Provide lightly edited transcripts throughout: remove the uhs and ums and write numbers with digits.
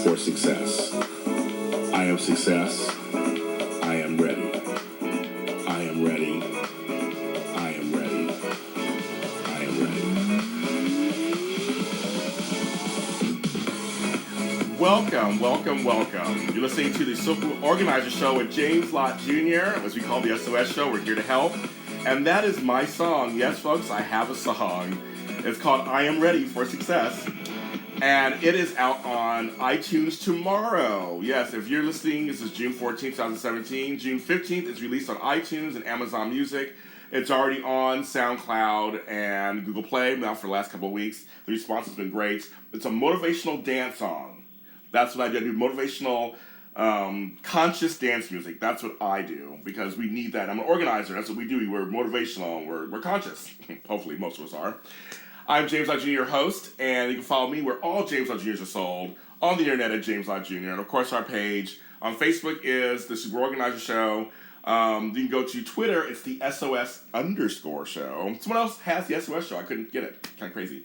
for success. I am success. I am ready. I am ready. I am ready. I am ready. Welcome, welcome, welcome. You're listening to the Professional Organizer Show with James Lott Jr., as we call the SOS Show. We're here to help. And that is my song. Yes, folks, I have a song. It's called I Am Ready for Success. And it is out on iTunes tomorrow. Yes, if you're listening, this is June 14th, 2017. June 15th, it's released on iTunes and Amazon Music. It's already on SoundCloud and Google Play now for the last couple of weeks. The response has been great. It's a motivational dance song. That's what I do. I do motivational, conscious dance music. That's what I do because we need that. I'm an organizer. That's what we do. We're motivational. We're conscious. Hopefully, most of us are. I'm James Lott Jr., your host, and you can follow me where all James Lott Jr.'s are sold on the internet at James Lott Jr. And of course, our page on Facebook is the Super Organizer Show. You can go to Twitter, it's the SOS_show. Someone else has the SOS show. I couldn't get it. Kind of crazy.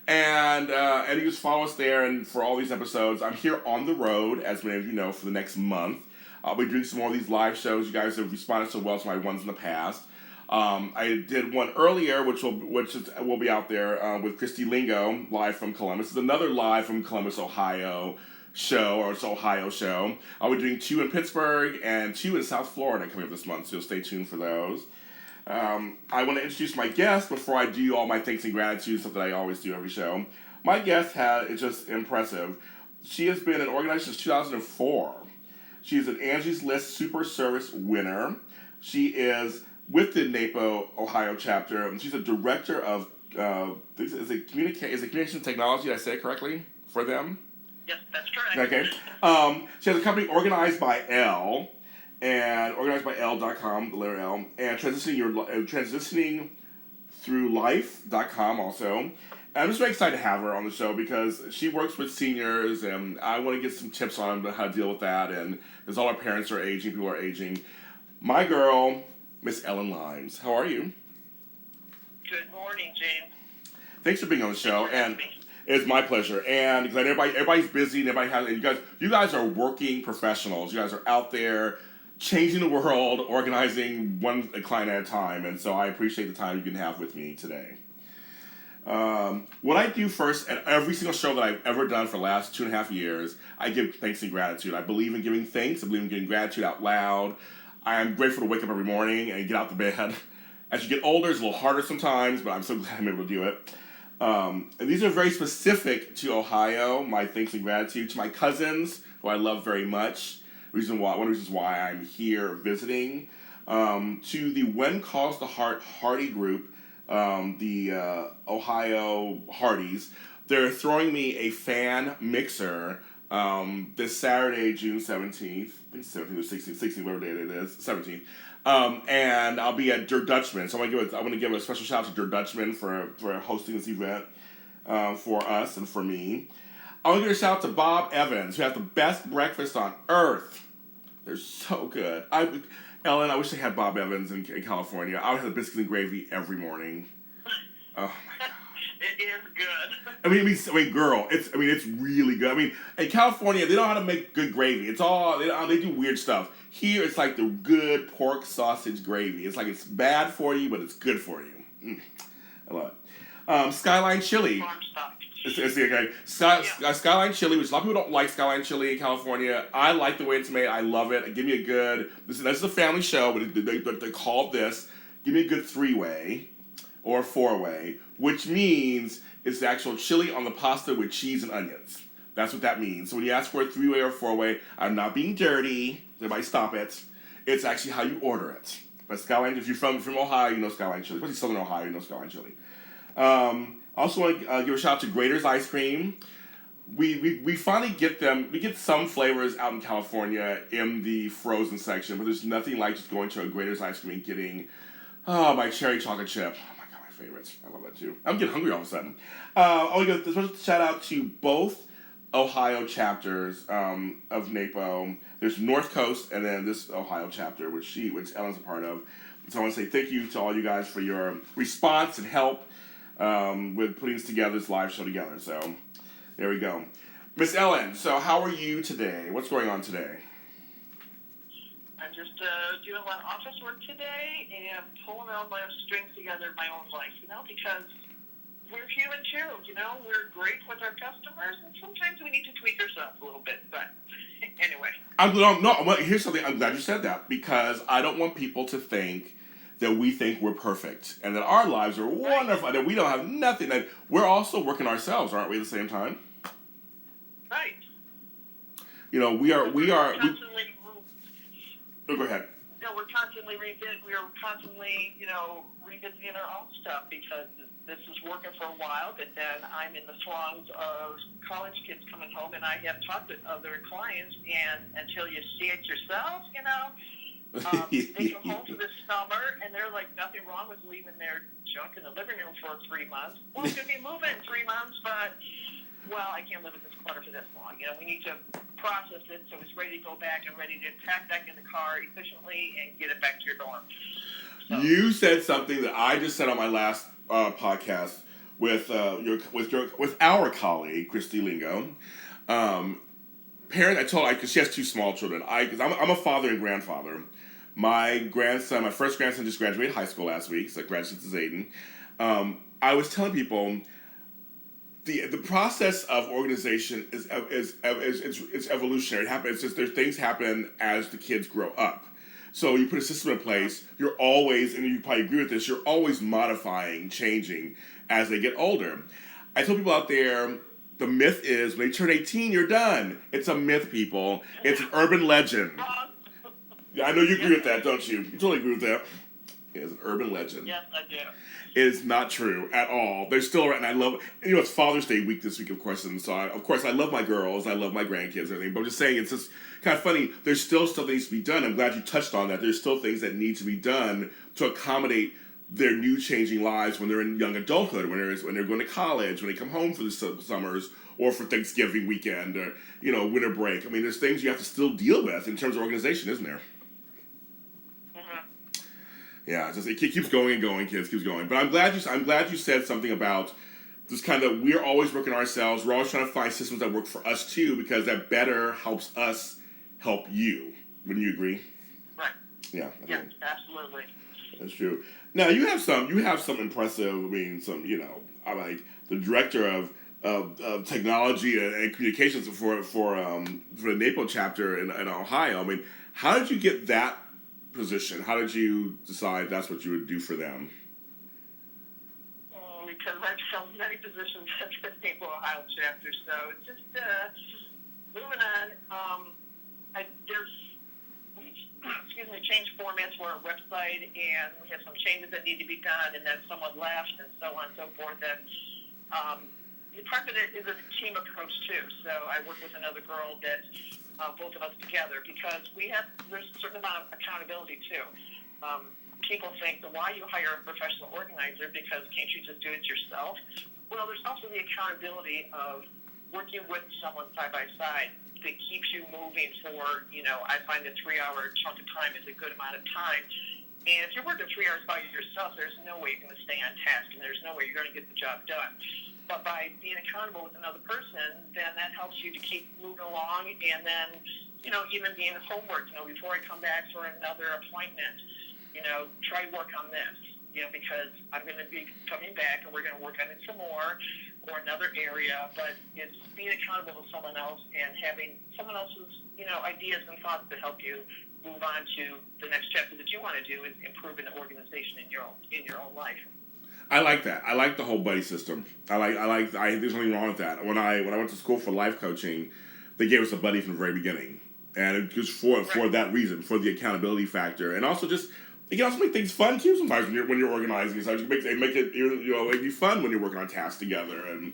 And you just follow us there. And for all these episodes, I'm here on the road, as many of you know, for the next month. I'll be doing some more of these live shows. You guys have responded so well to my ones in the past. I did one earlier, which will be out there with Christy Lingo, live from Columbus. It's another live from Columbus, Ohio show, or it's Ohio show. I'll be doing 2 in Pittsburgh and 2 in South Florida coming up this month, so stay tuned for those. I want to introduce my guest before I do all my thanks and gratitude, stuff that I always do every show. My guest is just impressive. She has been an organizer since 2004. She's an Angie's List Super Service winner. She is with the NAPO Ohio chapter, and she's a director of is it communication technology? Did I say it correctly for them? Yes, that's correct. Okay. She has a company Organized by L, and organizedbyl.com, the letter L, and transitioningthroughlife.com also. And I'm just very excited to have her on the show because she works with seniors, and I want to get some tips on how to deal with that. And as all our parents are aging, people are aging. My girl, Miss Ellen Limes. How are you? Good morning, James. Thanks for being on the show, and it's my pleasure. And because everybody's busy, and everybody has. And you guys are working professionals. You guys are out there changing the world, organizing one client at a time. And so I appreciate the time you can have with me today. What I do first at every single show that I've ever done for the last 2.5 years, I give thanks and gratitude. I believe in giving thanks. I believe in giving gratitude out loud. I am grateful to wake up every morning and get out the bed. As you get older, it's a little harder sometimes, but I'm so glad I'm able to do it. And these are very specific to Ohio, my thanks and gratitude. To my cousins, who I love very much, one of the reasons why I'm here visiting. To the When Calls the Heart Hardy group, the Ohio Hardys. They're throwing me a fan mixer this Saturday, June 17th. I think 17th or 16th, whatever date it is, 17th. And I'll be at Der Dutchman. So I want to give a special shout out to Der Dutchman for hosting this event for us and for me. I want to give a shout out to Bob Evans, who has the best breakfast on earth. They're so good. Ellen, I wish I had Bob Evans in California. I would have the biscuits and gravy every morning. Oh my God. It is good. Girl, it's really good. In California, they know how to make good gravy. It's all, they do weird stuff. Here, it's like the good pork sausage gravy. It's like it's bad for you, but it's good for you. I love it. Skyline Chili. Farm stock. It's the okay. Skyline Chili, which a lot of people don't like Skyline Chili in California. I like the way it's made. I love it. Give me a good, this is a family show, but they call this, give me a good 3-way or 4-way, which means it's the actual chili on the pasta with cheese and onions. That's what that means. So when you ask for a 3-way or 4-way, I'm not being dirty. Everybody stop it. It's actually how you order it. But Skyline, if you're from Ohio, you know Skyline Chili. Especially Southern Ohio, you know Skyline Chili. I also want to give a shout out to Grater's Ice Cream. We finally get them. We get some flavors out in California in the frozen section, but there's nothing like just going to a Grater's Ice Cream and getting my cherry chocolate chip. Oh my God, my favorites. I love that too. I'm getting hungry all of a sudden. I want to give a special shout out to both Ohio chapters of NAPO. There's North Coast and then this Ohio chapter, which Ellen's a part of. So I want to say thank you to all you guys for your response and help with putting this live show together. So there we go. Miss Ellen, so how are you today? What's going on today? I'm just doing a lot of office work today and pulling all my strings together in my own life, because we're human too, we're great with our customers, and sometimes we need to tweak ourselves a little bit, but anyway. Here's something, I'm glad you said that, because I don't want people to think that we think we're perfect, and that our lives are wonderful, that we don't have nothing, that we're also working ourselves, aren't we, at the same time? Right. We are constantly. Oh, go ahead. We're constantly revisiting our own stuff because this is working for a while, but then I'm in the throngs of college kids coming home, and I have talked with other clients, and until you see it yourself, they come home for the summer, and they're like, nothing wrong with leaving their junk in the living room for 3 months. Well, it's going to be moving in 3 months, but I can't live with this clutter for this long. We need to process it so it's ready to go back and ready to pack back in the car efficiently and get it back to your dorm. So. You said something that I just said on my last podcast with our colleague Christy Lingo. I told her because she has 2 small children. Because I'm a father and grandfather. My first grandson, just graduated high school last week. So congratulations to Zayden. I was telling people. The process of organization is evolutionary. It happens. It's just things happen as the kids grow up. So you put a system in place. You're always, and you probably agree with this. You're always modifying, changing as they get older. I tell people out there, the myth is when they turn 18, you're done. It's a myth, people. It's an urban legend. Yeah, I know you agree with that, don't you? You totally agree with that. It's an urban legend. Yes, I do. It is not true at all. They're still around, and I love. It's Father's Day week this week, of course, and so I love my girls, I love my grandkids, and everything. But I'm just saying, it's just kind of funny. There's still stuff that needs to be done. I'm glad you touched on that. There's still things that need to be done to accommodate their new changing lives when they're in young adulthood, when they're going to college, when they come home for the summers or for Thanksgiving weekend or winter break. I mean, there's things you have to still deal with in terms of organization, isn't there? Yeah, it keeps going and going, kids, keeps going. But I'm glad you said something about this kind of we're always working ourselves. We're always trying to find systems that work for us too, because that better helps us help you. Wouldn't you agree? Right. Yeah. Yeah, absolutely. That's true. Now you have some impressive. I'm like the director of technology and communications for the NAPO chapter in Ohio. I mean, how did you get that position? How did you decide that's what you would do for them? Because I've held many positions at the NAPO Ohio chapter, so it's just moving on. We changed formats for our website, and we have some changes that need to be done, and then someone left, and so on and so forth. And part of it is a team approach too. So I work with another girl that. Both of us together, because there's a certain amount of accountability too. People think, why you hire a professional organizer, because can't you just do it yourself? Well, there's also the accountability of working with someone side by side that keeps you moving for, I find a 3-hour chunk of time is a good amount of time. And if you're working 3 hours by yourself, there's no way you're going to stay on task, and there's no way you're going to get the job done. But by being accountable with another person, then that helps you to keep moving along. And then, even being homework, before I come back for another appointment, try to work on this, because I'm going to be coming back and we're going to work on it some more or another area. But it's being accountable to someone else and having someone else's, ideas and thoughts to help you move on to the next chapter that you want to do is improving the organization in your own life. I like that. I like the whole buddy system. There's nothing wrong with that. When I went to school for life coaching, they gave us a buddy from the very beginning, and it was for that reason, for the accountability factor, and also just it can also make things fun too. Sometimes when you're organizing, so it make it it'd be fun when you're working on tasks together, and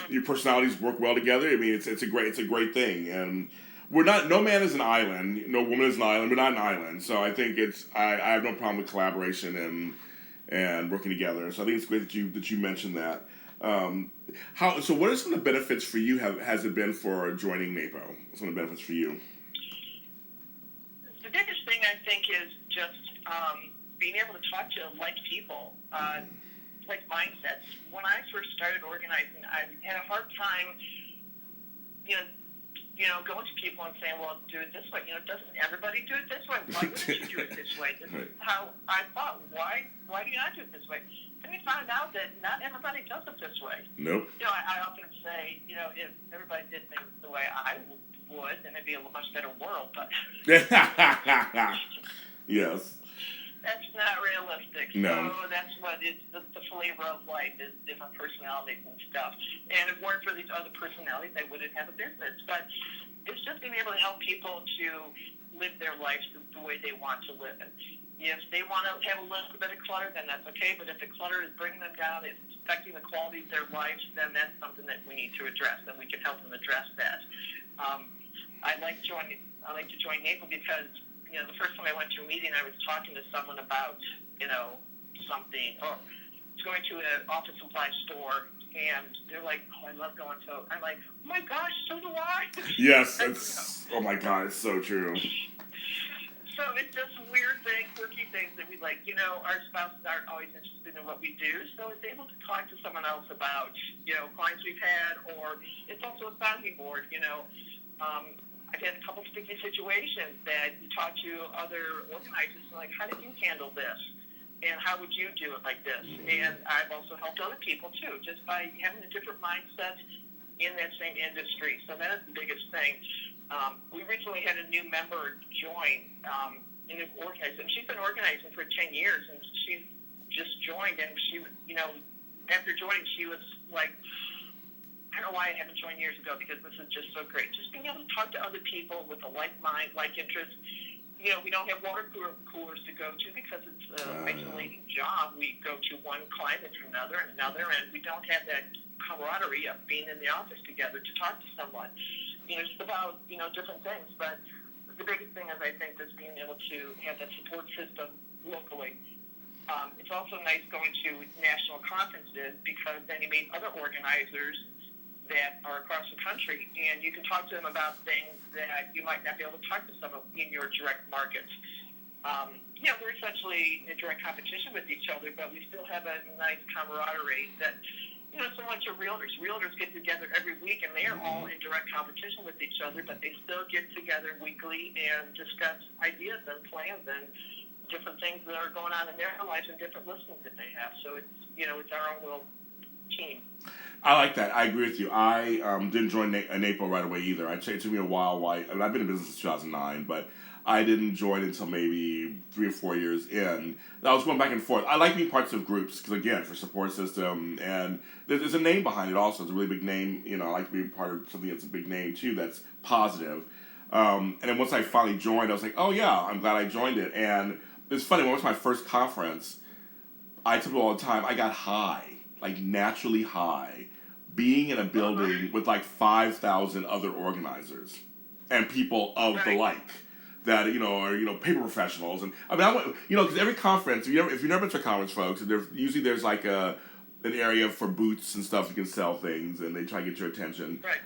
your personalities work well together. I mean, it's a great thing, and no man is an island, no woman is an island. We're not an island, so I think I have no problem with collaboration and working together. So I think it's great that you mentioned that. So what are some of the benefits for you has it been for joining NAPO? Some of the benefits for you? The biggest thing I think is just being able to talk to like people, like mindsets. When I first started organizing, I had a hard time going to people and saying, well, do it this way. Doesn't everybody do it this way? Why wouldn't you do it this way? This is how I thought. Why do you not do it this way? And we found out that not everybody does it this way. Nope. I often say, if everybody did things the way I would, then it'd be a much better world. But yes. That's not realistic. No. So that's what it's the flavor of life is different personalities and stuff. And if it weren't for these other personalities, I wouldn't have a business. But it's just being able to help people to live their lives the way they want to live it. If they want to have a little bit of clutter, then that's okay. But if the clutter is bringing them down, it's affecting the quality of their lives, then that's something that we need to address, and we can help them address that. I like to join NAPO because the first time I went to a meeting, I was talking to someone about something, or going to an office supply store, and they're like, "Oh, I love going to." I'm like, "Oh my gosh, so do I." Yes, oh my God, it's so true. So it's just weird things, quirky things that we like. Our spouses aren't always interested in what we do, so it's able to talk to someone else about, clients we've had, or it's also a sounding board. I've had a couple sticky situations that you talk to other organizers and like, how did you handle this? And how would you do it like this? And I've also helped other people too, just by having a different mindset in that same industry. So that is the biggest thing. We recently had a new member join in an organization. She's been organizing for 10 years, and she just joined. And she, after joining, she was like, I don't know why I haven't joined years ago, because this is just so great. Just being able to talk to other people with a like mind, like interest. We don't have water coolers to go to because it's an isolating job. We go to one client after another and another, and we don't have that camaraderie of being in the office together to talk to someone. It's about, different things. But the biggest thing is, I think, is being able to have that support system locally. It's also nice going to national conferences, because then you meet other organizers that are across the country, and you can talk to them about things that you might not be able to talk to someone in your direct markets. We're essentially in direct competition with each other, but we still have a nice camaraderie that, similar to realtors. Realtors get together every week, and they are all in direct competition with each other, but they still get together weekly and discuss ideas and plans and different things that are going on in their lives and different listings that they have. So it's, it's our own little team. I like that. I agree with you. I didn't join NAPO right away either. It took me a while. I've been in business since 2009, but I didn't join until maybe 3 or 4 years in. I was going back and forth. I like being parts of groups because, again, for support system, and there's a name behind it also. It's a really big name. I like to be part of something that's a big name, too, that's positive. And then once I finally joined, I was like, oh, yeah, I'm glad I joined it. And it's funny, when I went to my first conference, I tell people all the time, I got high. Like naturally high, being in a building with like 5,000 other organizers and people of the like that are paper professionals. And I mean, because every conference, if you've never been to a conference, folks, there's like an area for booths and stuff you can sell things, and they try to get your attention. Right.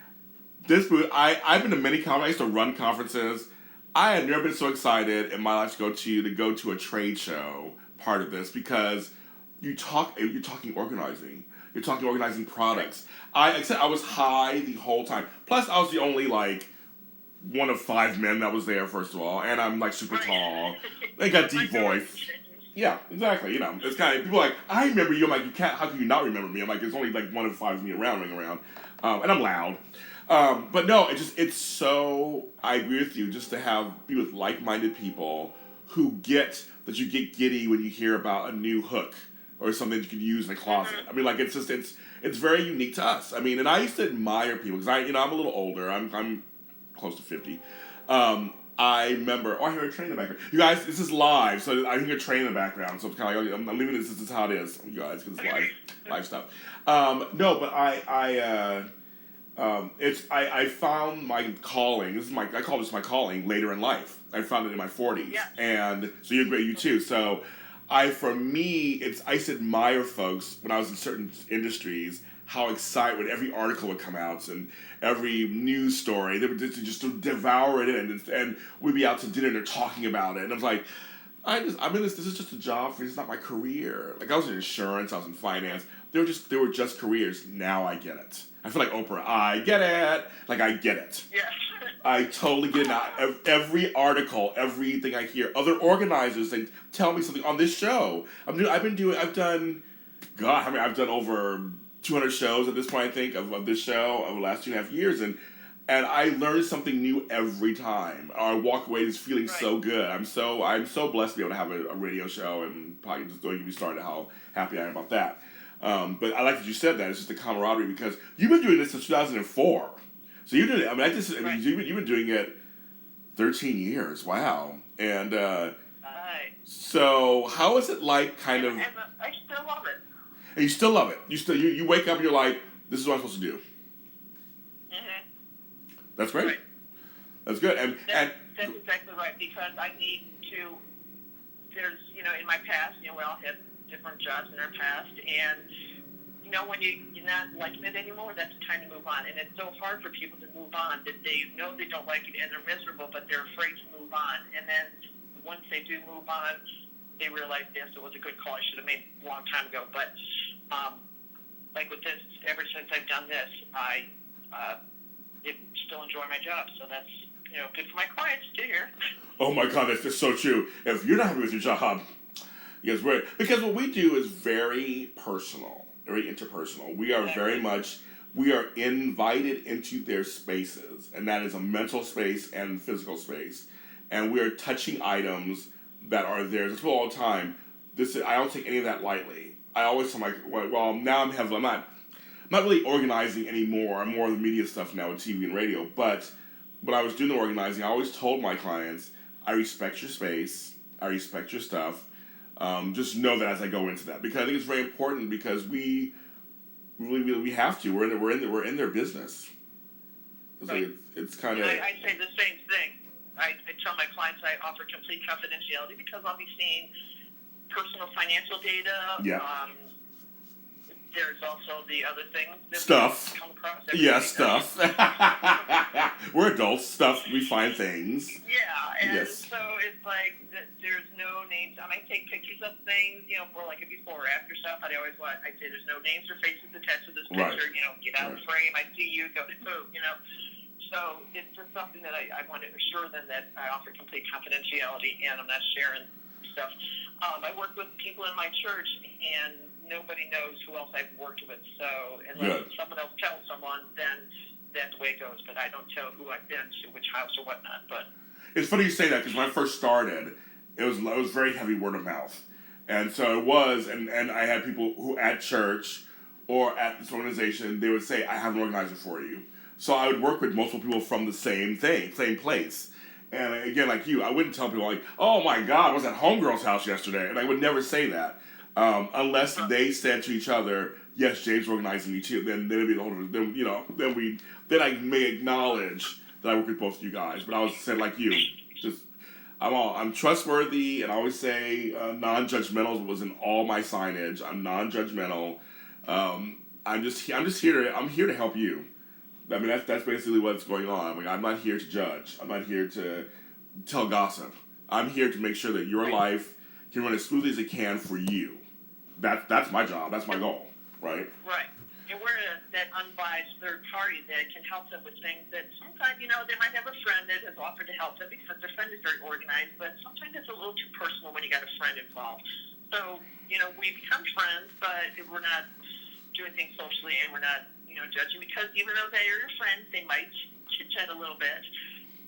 This booth, I've been to many conferences. I used to run conferences. I had never been so excited in my life to go to a trade show part of this, because you're talking organizing. You're talking organizing products. I was high the whole time. Plus, I was the only, one of 5 men that was there, first of all. And I'm, super tall. They got deep voice. Yeah, exactly. It's kind of, people are like, I remember you. I'm like, how can you not remember me? I'm like, there's only, 1 of 5 of me running around. And I'm loud. But no, it's so, I agree with you, just to be with like-minded people who get that you get giddy when you hear about a new hook or something that you can use in a closet. I mean, it's very unique to us. I mean, and I used to admire people, because I'm a little older. I'm close to 50. I remember, I hear a train in the background. You guys, this is live, so I hear a train in the background, so it's kind of like, I'm leaving this is how it is, you guys, because it's live stuff. No, but I found my calling. I call this my calling later in life. I found it in my 40s. Yeah. And so you're great, you too. So for me, I used to admire folks when I was in certain industries, how excited when every article would come out and every news story, they would just devour it and we'd be out to dinner and they're talking about it. And I was like, this is just a job for me. This is not my career. Like, I was in insurance, I was in finance, they were just careers. Now I get it. I feel like Oprah. I get it. Like I get it. Yes. I totally get it now. Every article, everything I hear, other organizers, they tell me something on this show. I've done over 200 shows at this point, I think, of this show over the last 2.5 years, and I learn something new every time. I walk away just feeling so good. I'm so blessed to be able to have a radio show, and probably just don't get me started how happy I am about that. But I like that you said that. It's just the camaraderie, because you've been doing this since 2004. So you did it. I mean, you've been doing it 13 years. Wow. And so how is it like, kind of? And I still love it. And you still love it. You wake up and you're like, this is what I'm supposed to do. Mm-hmm. That's great. Right. That's good. That's exactly right, because I need to. There's, in my past, we all had different jobs in our past, and when you're not liking it anymore, that's the time to move on. And it's so hard for people to move on, that they know they don't like it and they're miserable, but they're afraid to move on. And then once they do move on, they realize, yes, it was a good call I should have made a long time ago. But like with this, ever since I've done this, I still enjoy my job. So that's good for my clients to hear. Oh my God, that's just so true. If you're not happy with your job, yes, because what we do is very personal, very interpersonal. We are we are invited into their spaces, and that is a mental space and physical space, and we are touching items that are theirs. I tell all the time, I don't take any of that lightly. I always tell now I'm not really organizing anymore. I'm more of the media stuff now with TV and radio. But when I was doing the organizing, I always told my clients, I respect your space, I respect your stuff. Just know that as I go into that, because I think it's very important, because we have to. We're in their business. It's kind of. I say the same thing. I tell my clients I offer complete confidentiality, because I'll be seeing personal financial data. Yeah. There's also the other things that stuff. Come across. Yeah, stuff. We're adults. Stuff. We find things. Yeah, and so it's like there's no names. I might take pictures of things, for like a before or after stuff. I say there's no names or faces attached to this picture. Right. Get out of the frame. I see you. Go to move. So it's just something that I want to assure them that I offer complete confidentiality, and I'm not sharing stuff. I work with people in my church, and nobody knows who else I've worked with. So unless someone else tells someone, then that's the way it goes. But I don't tell who I've been to, which house or whatnot. But it's funny you say that, because when I first started, it was very heavy word of mouth, and so it was. And I had people who at church or at this organization, they would say, I have an organizer for you. So I would work with multiple people from the same place. And again, like you, I wouldn't tell people like, oh my God, I was at Homegirl's house yesterday. And I would never say that. Unless they said to each other, yes, James organizing me too. Then it'd be the whole, then I may acknowledge that I work with both of you guys. But I was saying like you, I'm trustworthy, and I always say non-judgmental was in all my signage. I'm non-judgmental. I'm here to help you. I mean, that's basically what's going on. I mean, I'm not here to judge. I'm not here to tell gossip. I'm here to make sure that your life can run as smoothly as it can for you. That's my job. That's my goal, right? Right. And we're that unbiased third party that can help them with things that sometimes, they might have a friend that has offered to help them because their friend is very organized, but sometimes it's a little too personal when you got a friend involved. So, we become friends, but we're not doing things socially, and we're not judging, because even though they are your friends, they might chit-chat a little bit,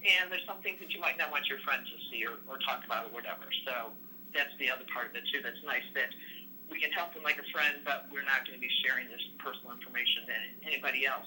and there's some things that you might not want your friends to see or talk about or whatever. So that's the other part of it too. That's nice, that we can help them like a friend, but we're not going to be sharing this personal information to anybody else.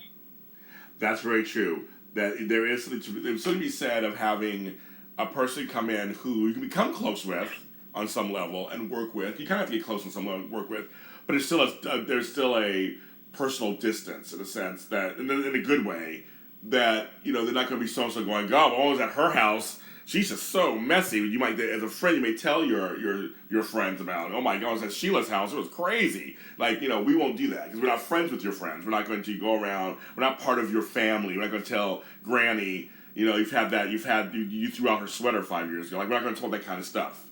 That's very true. That there's something to be said of having a person come in who you can become close with on some level and work with. You kind of have to get close on some level and work with, but there's still a personal distance, in a sense, that in a good way, that they're not going to be so-and-so going, God, well, I was at her house, she's just so messy. You might, as a friend, you may tell your friends about, oh my God, I was at Sheila's house, it was crazy. Like, we won't do that, because we're not friends with your friends. We're not going to go around, we're not part of your family. We're not going to tell Granny, you threw out her sweater 5 years ago. Like, we're not going to tell that kind of stuff,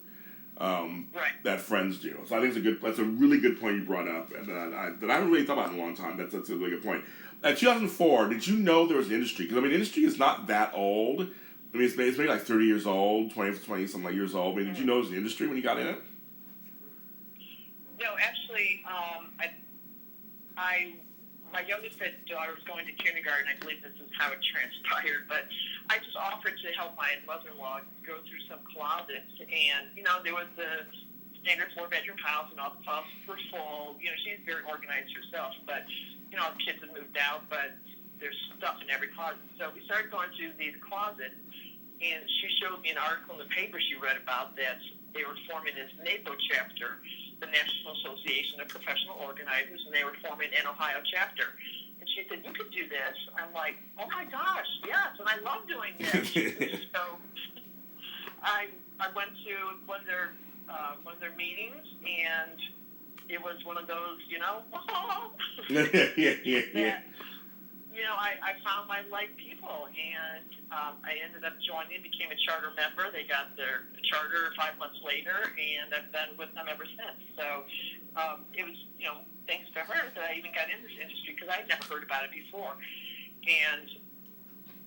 that friends do. So I think that's a really good point you brought up, and that I haven't really thought about in a long time. That's a really good point. At 2004, did you know there was an industry? Because I mean, the industry is not that old. I mean, it's maybe like 30 years old, 20 something like years old. I mean, did you know it was an industry when you got in it? No, actually, my youngest daughter was going to kindergarten. I believe this is how it transpired, but I just offered to help my mother-in-law go through some closets, and there was the standard 4-bedroom house, and all the closets were full. She's very organized herself, but the kids had moved out, but there's stuff in every closet. So we started going through these closets, and she showed me an article in the paper she read about that they were forming this NAPO chapter, the National Association of Professional Organizers, and they were forming an Ohio chapter. And she said, "You could do this." I'm like, "Oh my gosh, yes!" And I love doing this. So I went to one of their meetings, and it was one of those, yeah. I found my like people, and I ended up joining, became a charter member. They got their charter 5 months later, and I've been with them ever since. So it was, thanks to her that I even got in this industry, because I'd never heard about it before. And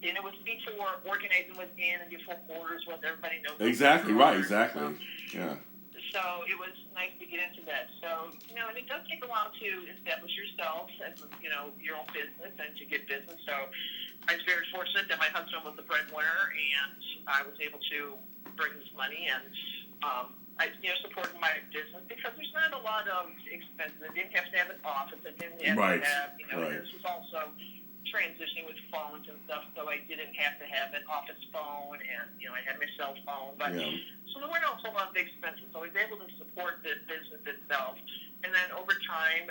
it was before organizing was in and before Quarters was, everybody knows. Exactly, right, exactly. Yeah. So it was nice to get into that. So, and it does take a while to establish yourself as, your own business and to get business. So I was very fortunate that my husband was the breadwinner, and I was able to bring this money, and I, supported my business, because there's not a lot of expenses. I didn't have to have an office. I didn't have to have, this was also transitioning with phones and stuff, so I didn't have to have an office phone, and I had my cell phone, but so there weren't a whole lot of expenses, so I was able to support the business itself. And then over time,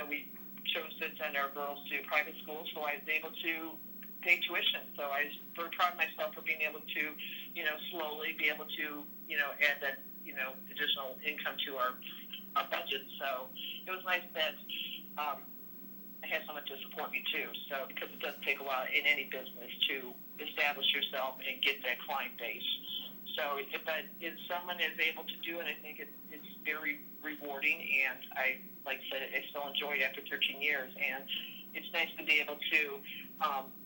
we chose to send our girls to private schools, so I was able to pay tuition. So I was very proud of myself for being able to, slowly be able to, add that, additional income to our budget. So it was nice that I had someone to support me too. So because it does take a while in any business to establish yourself and get that client base. So if someone is able to do it, I think it's very rewarding, and I, like I said, I still enjoy it after 13 years, and it's nice to be able to,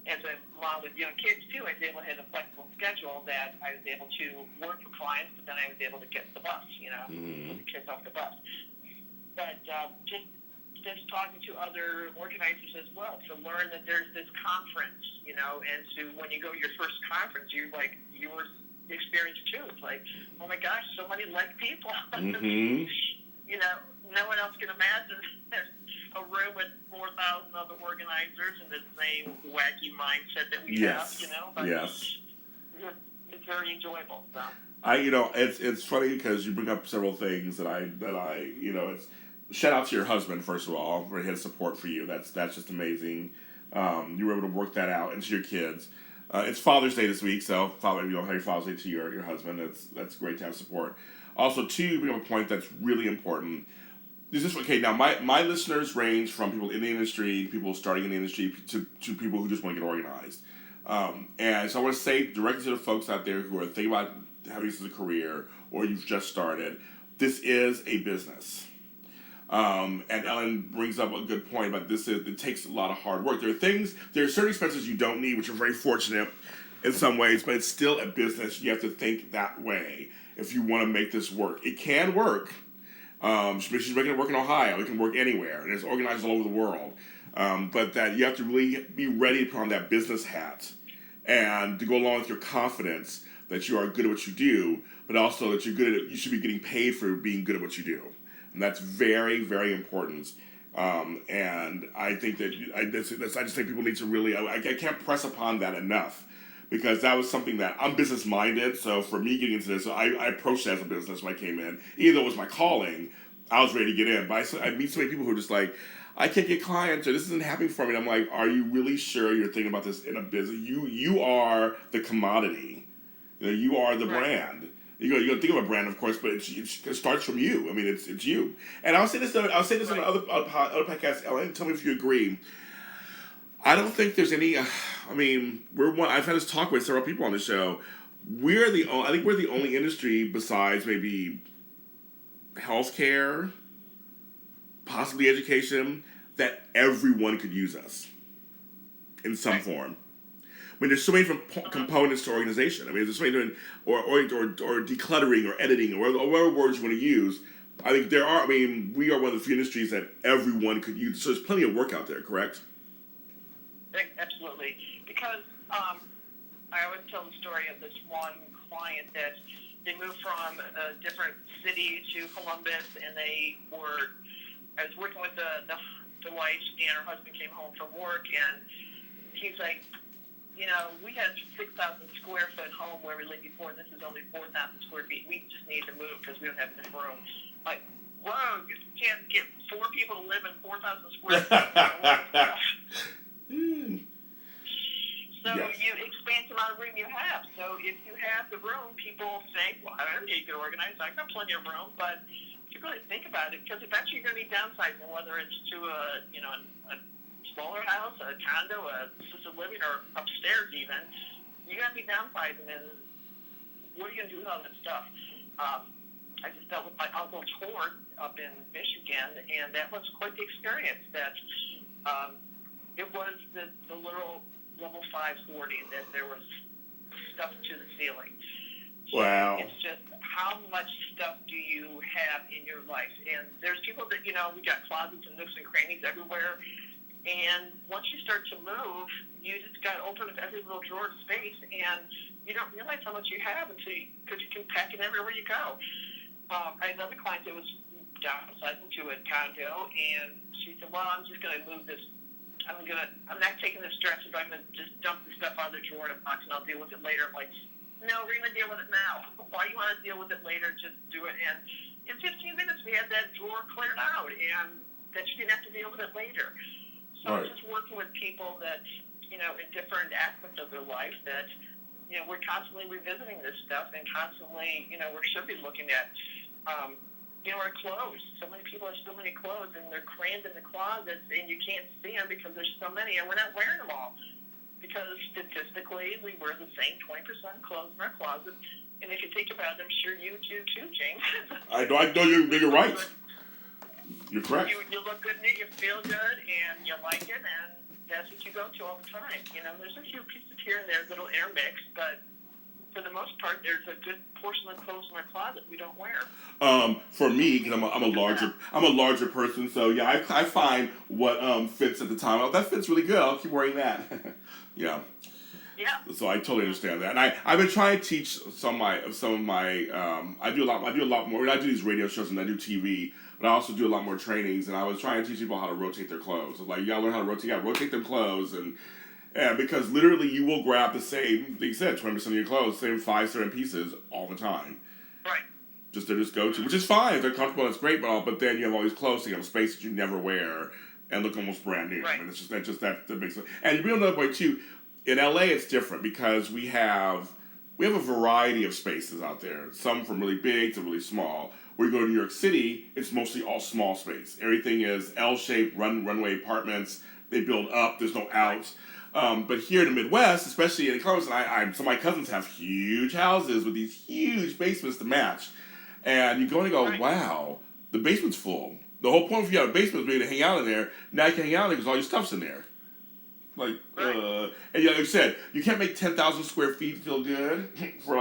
as a mom with young kids too, I was able to have a flexible schedule that I was able to work for clients, but then I was able to get the bus, put the kids off the bus. But just talking to other organizers as well, to learn that there's this conference, and to, when you go to your first conference, you're like, yours experience too. It's like, oh my gosh, so many like people. No one else can imagine a room with 4,000 other organizers and the same wacky mindset that we have. But it's very enjoyable. So. It's funny because you bring up several things that I it's shout out to your husband, first of all, for his support for you. That's just amazing. You were able to work that out, and to your kids. It's Father's Day this week, so happy Father's Day to your husband. That's great to have support. Also, two, you bring up a point that's really important. Now my listeners range from people in the industry, people starting in the industry, to people who just want to get organized. And so I want to say directly to the folks out there who are thinking about having this as a career, or you've just started, this is a business. And Ellen brings up a good point about this. It takes a lot of hard work. There are certain expenses you don't need, which are very fortunate in some ways, but it's still a business. You have to think that way if you want to make this work. It can work. She's making it work in Ohio. It can work anywhere, and it's organized all over the world. But that you have to really be ready to put on that business hat, and to go along with your confidence that you are good at what you do, but also that you should be getting paid for being good at what you do. And that's very, very important. And I think that I just think people need to really, I can't press upon that enough, because that was something that I'm business minded. So for me getting into this, I approached it as a business when I came in. Even though it was my calling, I was ready to get in. But I meet so many people who are just like, I can't get clients, or this isn't happening for me. And I'm like, are you really sure you're thinking about this in a business? You are the commodity. You are the brand. You're gonna think of a brand, of course, but it starts from you. I mean, it's you. And I'll say this on other podcasts, Ellen. Tell me if you agree. I don't think there's any. I've had this talk with several people on the show. I think we're the only industry besides maybe healthcare, possibly education, that everyone could use us in some form. I mean, there's so many different components to organization. I mean, there's so many different, or decluttering or editing or whatever words you want to use. I think there are. I mean, we are one of the few industries that everyone could use. So there's plenty of work out there, correct? Absolutely. Because I always tell the story of this one client that they moved from a different city to Columbus, and I was working with the wife, and her husband came home from work, and he's like, we had 6,000 square foot home where we lived before. This is only 4,000 square feet. We just need to move because we don't have enough room. Like, whoa, you can't get 4 people to live in 4,000 square feet. So you expand the amount of room you have. So if you have the room, people think, well, I don't need to get organized. I've got plenty of room. But if you really think about it, because eventually you're going to be downsizing, whether it's to a smaller house, a condo, a assisted living, or upstairs even, you got to be downsizing. And what are you going to do with all that stuff? I just dealt with my uncle's hoard up in Michigan, and that was quite the experience. That it was the literal level 5 hoarding, that there was stuff to the ceiling. So wow. It's just how much stuff do you have in your life? And there's people that, we got closets and nooks and crannies everywhere. And once you start to move, you just got to open up every little drawer of space, and you don't realize how much you have because you can pack it everywhere you go. I had another client that was downsizing to a condo, and she said, well, I'm just going to move this. I'm not taking this dresser, but I'm going to just dump the stuff out of the drawer in a box, and I'll deal with it later. I'm like, no, we're going to deal with it now. Why do you want to deal with it later? Just do it. And in 15 minutes, we had that drawer cleared out, and that you didn't have to deal with it later. So right. Just working with people that, in different aspects of their life that, we're constantly revisiting this stuff, and constantly, we should be looking at, our clothes. So many people have so many clothes, and they're crammed in the closets, and you can't see them because there's so many, and we're not wearing them all. Because statistically, we wear the same 20% clothes in our closet. And if you think about it, I'm sure you do too, James. I know you're right. You're correct. You look good in it, you feel good, and you like it, and that's what you go to all the time. There's a few pieces here and there that'll intermix, but for the most part, there's a good portion of clothes in our closet we don't wear. For me, because I'm a larger person, so yeah, I find what fits at the time. Oh, that fits really good. I'll keep wearing that. Yeah. Yeah. So I totally understand that, and I've been trying to teach some of my I do a lot more. I do these radio shows and I do TV, but I also do a lot more trainings. And I was trying to teach people how to rotate their clothes. Like, you gotta learn how to rotate. You gotta rotate their clothes, and because literally you will grab the same, like you said, 20% of your clothes, same 5 certain pieces all the time. Right. Just go to, which is fine. If they're comfortable, that's great. But then you have all these clothes, so you have space that you never wear and look almost brand new. Right. I mean, it's just that makes it. And you know another way too. In LA, it's different because we have a variety of spaces out there. Some from really big to really small. Where you go to New York City, it's mostly all small space. Everything is L-shaped, runway apartments. They build up. There's no outs. But here in the Midwest, especially in Columbus, some of my cousins have huge houses with these huge basements to match. And you go and go, right. Wow, the basement's full. The whole point of you have a basement is for you to hang out in there. Now you can hang out in there because all your stuff's in there. Like, right. And like you said, you can't make 10,000 square feet feel good for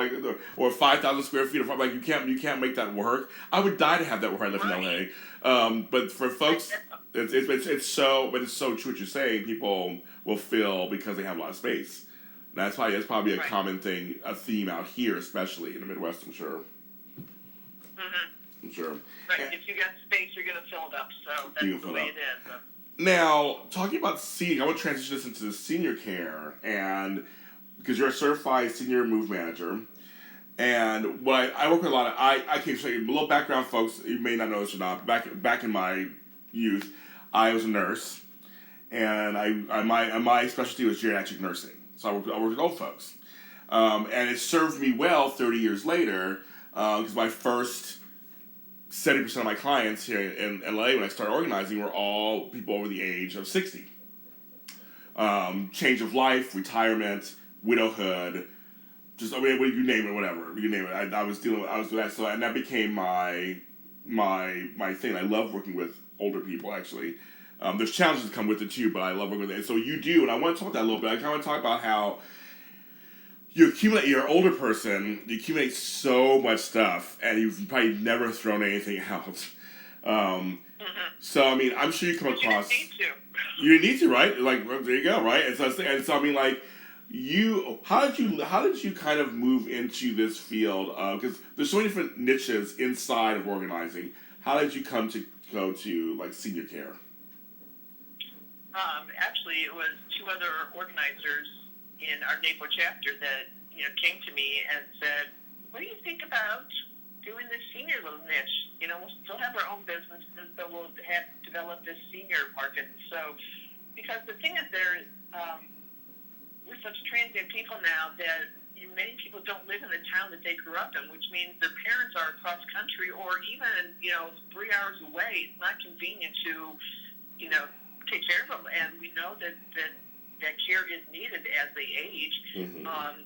or 5,000 square feet. Like you can't make that work. I would die to have that where I live in LA. But for folks, it's so true what you're saying. People will fill because they have a lot of space. That's probably a common thing, a theme out here, especially in the Midwest. I'm sure. Mm-hmm. I'm sure. Right. If you got space, you're going to fill it up. So that's the way it is. Now, talking about senior, I want to transition this into the senior care, and because you're a certified senior move manager, and what I work with a lot of, I can show you a little background, folks. You may not know this or not. Back in my youth, I was a nurse, and my specialty was geriatric nursing. So I worked with old folks, and it served me well 30 years later, because my first 70% of my clients here in LA when I started organizing were all people over the age of 60. Change of life, retirement, widowhood, just, I mean, you name it, whatever. You name it. I was doing that. So, and that became my thing. I love working with older people, actually. There's challenges that come with it, too, but I love working with it. And so you do, and I want to talk about that a little bit. I kind of want to talk about how you're an older person, you accumulate so much stuff, and you've probably never thrown anything out. So, I mean, I'm sure you come across... You didn't need to. You didn't need to, right? Like, there you go, right? And so I mean, like, how did you kind of move into this field? Because there's so many different niches inside of organizing. How did you come to go to, like, senior care? Actually, it was two other organizers in our NAPO chapter that, came to me and said, what do you think about doing this senior little niche? We'll still have our own businesses, but we'll have developed this senior market. So, because the thing is we're such transient people now that many people don't live in the town that they grew up in, which means their parents are across country or even, 3 hours away. It's not convenient to, take care of them. And we know that care is needed as they age. Mm-hmm. And,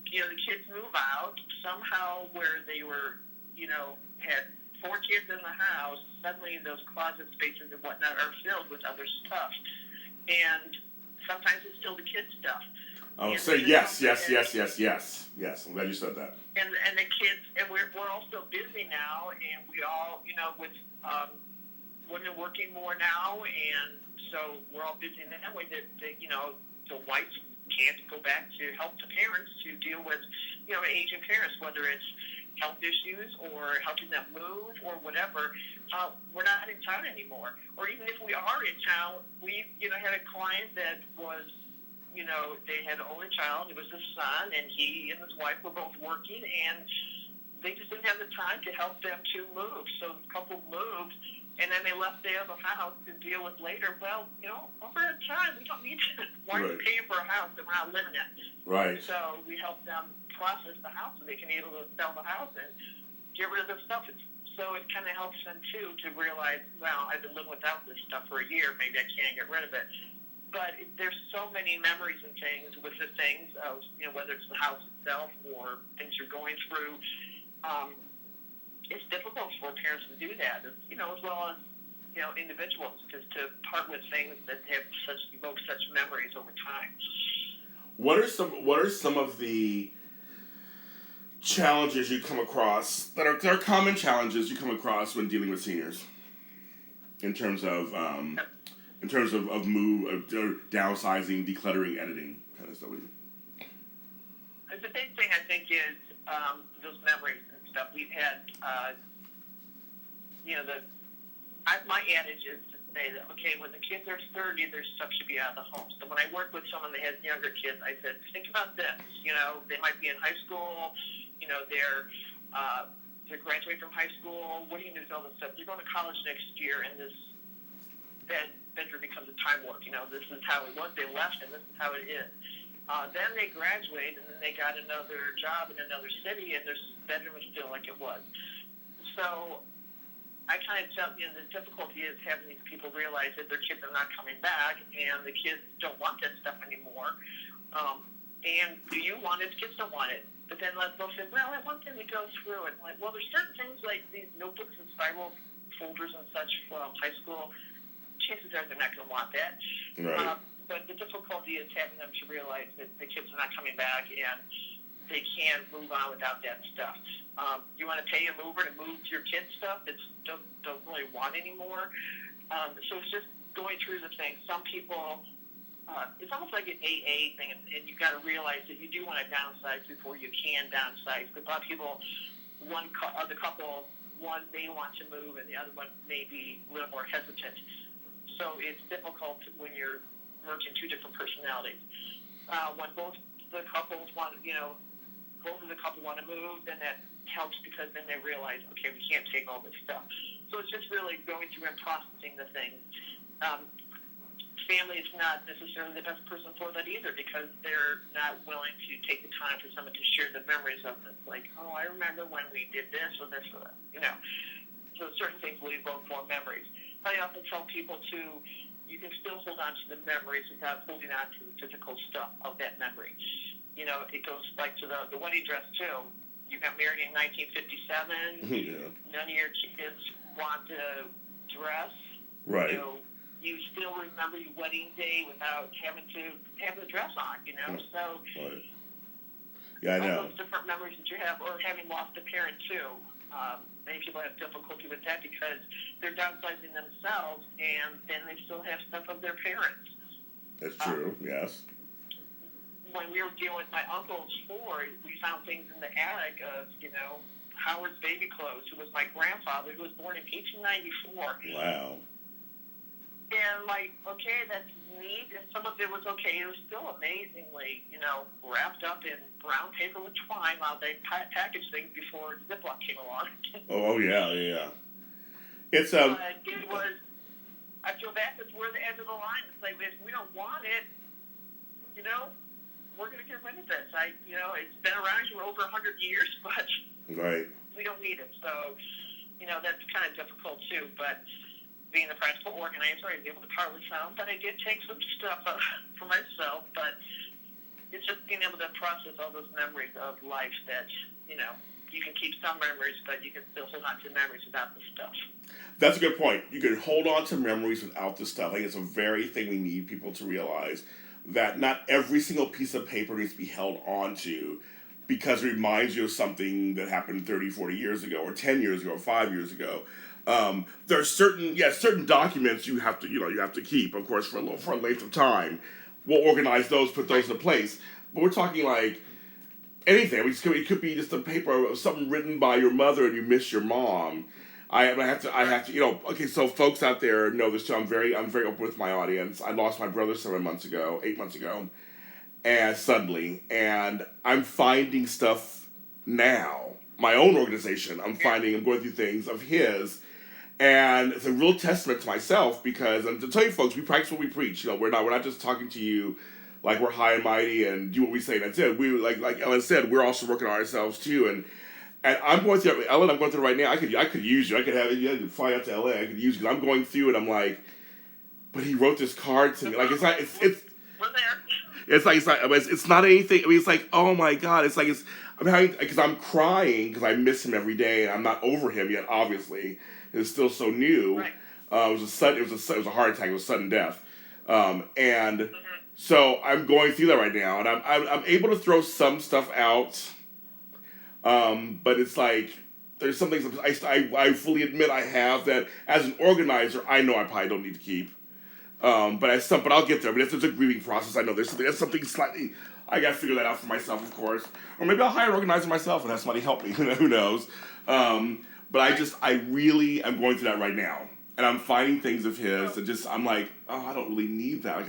the kids move out somehow where they were, had 4 kids in the house, suddenly those closet spaces and whatnot are filled with other stuff. And sometimes it's still the kids' stuff. Oh, say yes. Yes, I'm glad you said that. And the kids, and we're all so busy now, and we all, with women working more now, and so we're all busy in that way that the wife can't go back to help the parents to deal with, aging parents, whether it's health issues or helping them move or whatever. We're not in town anymore. Or even if we are in town, we, had a client that was, they had an only child. It was his son, and he and his wife were both working, and they just didn't have the time to help them to move. So the couple moved, and then they left the other house to deal with later. Well, over time, we don't need to. Why are you paying for a house that we're not living in? Right. So we help them process the house so they can be able to sell the house and get rid of their stuff. So it kind of helps them, too, to realize, well, I've been living without this stuff for a year. Maybe I can't get rid of it. But there's so many memories and things with the things of, whether it's the house itself or things you're going through. It's difficult for parents to do that, as well as, individuals, just to part with things that evoke such memories over time. What are some of the challenges you come across that are common challenges you come across when dealing with seniors in terms of downsizing, decluttering, editing kind of stuff? The big thing I think is those memories and stuff. We've had, my adage is to say that, okay, when the kids are 30, their stuff should be out of the home. So when I work with someone that has younger kids, I said, think about this. They might be in high school. They're graduating from high school. What do you do with all this stuff? They're going to college next year, and this bedroom becomes a time warp. This is how it was. They left, and this is how it is. Then they graduate, and then they got another job in another city, and their bedroom is still like it was. So I kind of tell the difficulty is having these people realize that their kids are not coming back, and the kids don't want that stuff anymore. And do you want it? The kids don't want it. But then they'll say, well, I want them to go through it. Like, well, there's certain things like these notebooks and spiral folders and such from high school. Chances are they're not going to want that. Right. But the difficulty is having them to realize that the kids are not coming back and they can't move on without that stuff. You want to pay a mover to move your kids' stuff that don't really want anymore. So it's just going through the thing. Some people, it's almost like an AA thing, and you've got to realize that you do want to downsize before you can downsize. But a lot of people, the couple, one may want to move and the other one may be a little more hesitant. So it's difficult when you're merging two different personalities. When both the couples want, both of the couple want to move, then that helps because then they realize, okay, we can't take all this stuff. So it's just really going through and processing the things. Family is not necessarily the best person for that either because they're not willing to take the time for someone to share the memories of this. Like, oh, I remember when we did this or this or that, So certain things will evoke more memories. I often tell people to, you can still hold on to the memories without holding on to the physical stuff of that memory. it goes like to the wedding dress too. You got married in 1957. Yeah. None of your kids want to dress. Right. You still remember your wedding day without having to have the dress on, So right. Yeah, I know. all those different memories that you have, or having lost a parent too. Many people have difficulty with that because they're downsizing themselves, and then they still have stuff of their parents. That's true. Yes. When we were dealing with my uncle's Ford, we found things in the attic of, Howard's baby clothes, who was my grandfather, who was born in 1894. Wow. And okay, that's neat, and some of it was okay. It was still amazingly, wrapped up in brown paper with twine while they packaged things before Ziploc came along. Oh yeah. It's But it was. I feel bad because we're the edge of the line. It's like if we don't want it, we're going to get rid of this. It's been around for over 100 years, but right. we don't need it. So, that's kind of difficult too. But being a practical organizer, I was able to partly some, but I did take some stuff for myself. But it's just being able to process all those memories of life that, you can keep some memories, but you can still hold on to memories without the stuff. That's a good point. You can hold on to memories without the stuff. I think it's a very thing we need people to realize, that not every single piece of paper needs to be held on to because it reminds you of something that happened 30, 40 years ago, or 10 years ago, or 5 years ago. There are certain documents you have to keep, of course, for a length of time. We'll organize those, put those in place. But we're talking like anything. It could be just a paper of something written by your mother and you miss your mom. I have to. Okay, so folks out there know this too. I'm very open with my audience. I lost my brother 8 months ago, and I'm finding stuff now. My own organization, I'm going through things of his, and it's a real testament to myself because, and to tell you folks, we practice what we preach. We're not just talking to you like we're high and mighty and do what we say. That's it. We like Ellen said, we're also working on ourselves too, and I'm going through, Ellen, I'm going through it right now. I could use you. I could have you. I could fly out to LA. I could use you. I'm going through it. I'm like, but he wrote this card to me. Like it's not. It's. We're there. It's not anything. It's like, oh my God. I'm having, because I'm crying because I miss him every day and I'm not over him yet. Obviously, it's still so new. Right. It was a heart attack. It was sudden death. And so I'm going through that right now, and I'm able to throw some stuff out. But it's like there's some things I fully admit I have that as an organizer I know I probably don't need to keep. But I'll get there. But it's a grieving process. I know there's something slightly. I gotta figure that out for myself, of course. Or maybe I'll hire an organizer myself and have somebody help me. Who knows? But I really am going through that right now, and I'm finding things of his and I'm like, oh, I don't really need that.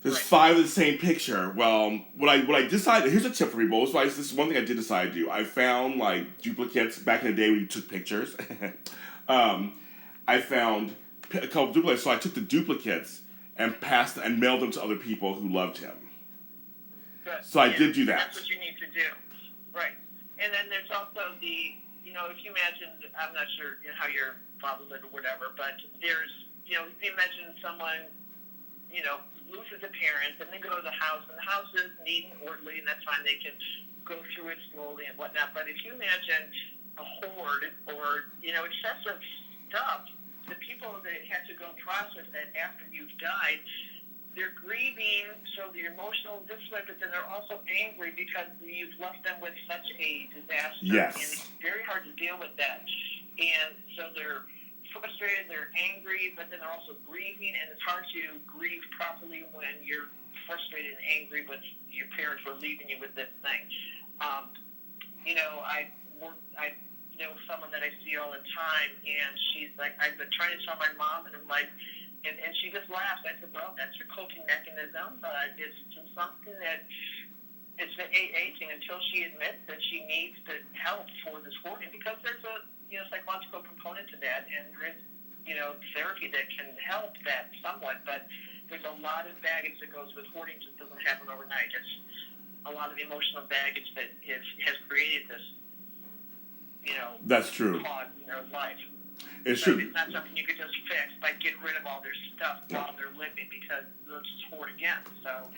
There's 5 of the same picture. Well, what I decided, here's a tip for people. This is one thing I did decide to do. I found duplicates back in the day when you took pictures. I found a couple duplicates, so I took the duplicates and mailed them to other people who loved him. Good. So I did do that. That's what you need to do. Right. And then there's also if you imagine, I'm not sure how your father lived or whatever, but there's, if you imagine someone, loses a parent, and they go to the house, and the house is neat and orderly, and that's fine. They can go through it slowly and whatnot. But if you imagine a hoard or, excessive stuff, the people that have to go process that after you've died, they're grieving, so they're emotional this way, but then they're also angry because you've left them with such a disaster. Yes. And it's very hard to deal with that. And so they're frustrated, they're angry, but then they're also grieving, and it's hard to grieve properly when you're frustrated and angry with your parents for leaving you with this thing. I know someone that I see all the time, and she's like, I've been trying to tell my mom, and I'm like, and she just laughs. I said, well, that's your coping mechanism, but it's just something that it's an AA thing until she admits that she needs the help for this hoarding, because there's a psychological component to that, and there is therapy that can help that somewhat, but there's a lot of baggage that goes with hoarding. Just doesn't happen overnight. It's a lot of emotional baggage that has created this that's true. cause in their life. It But should. it's not something you could just fix by getting rid of all their stuff while they're living, because they'll just hoard again. So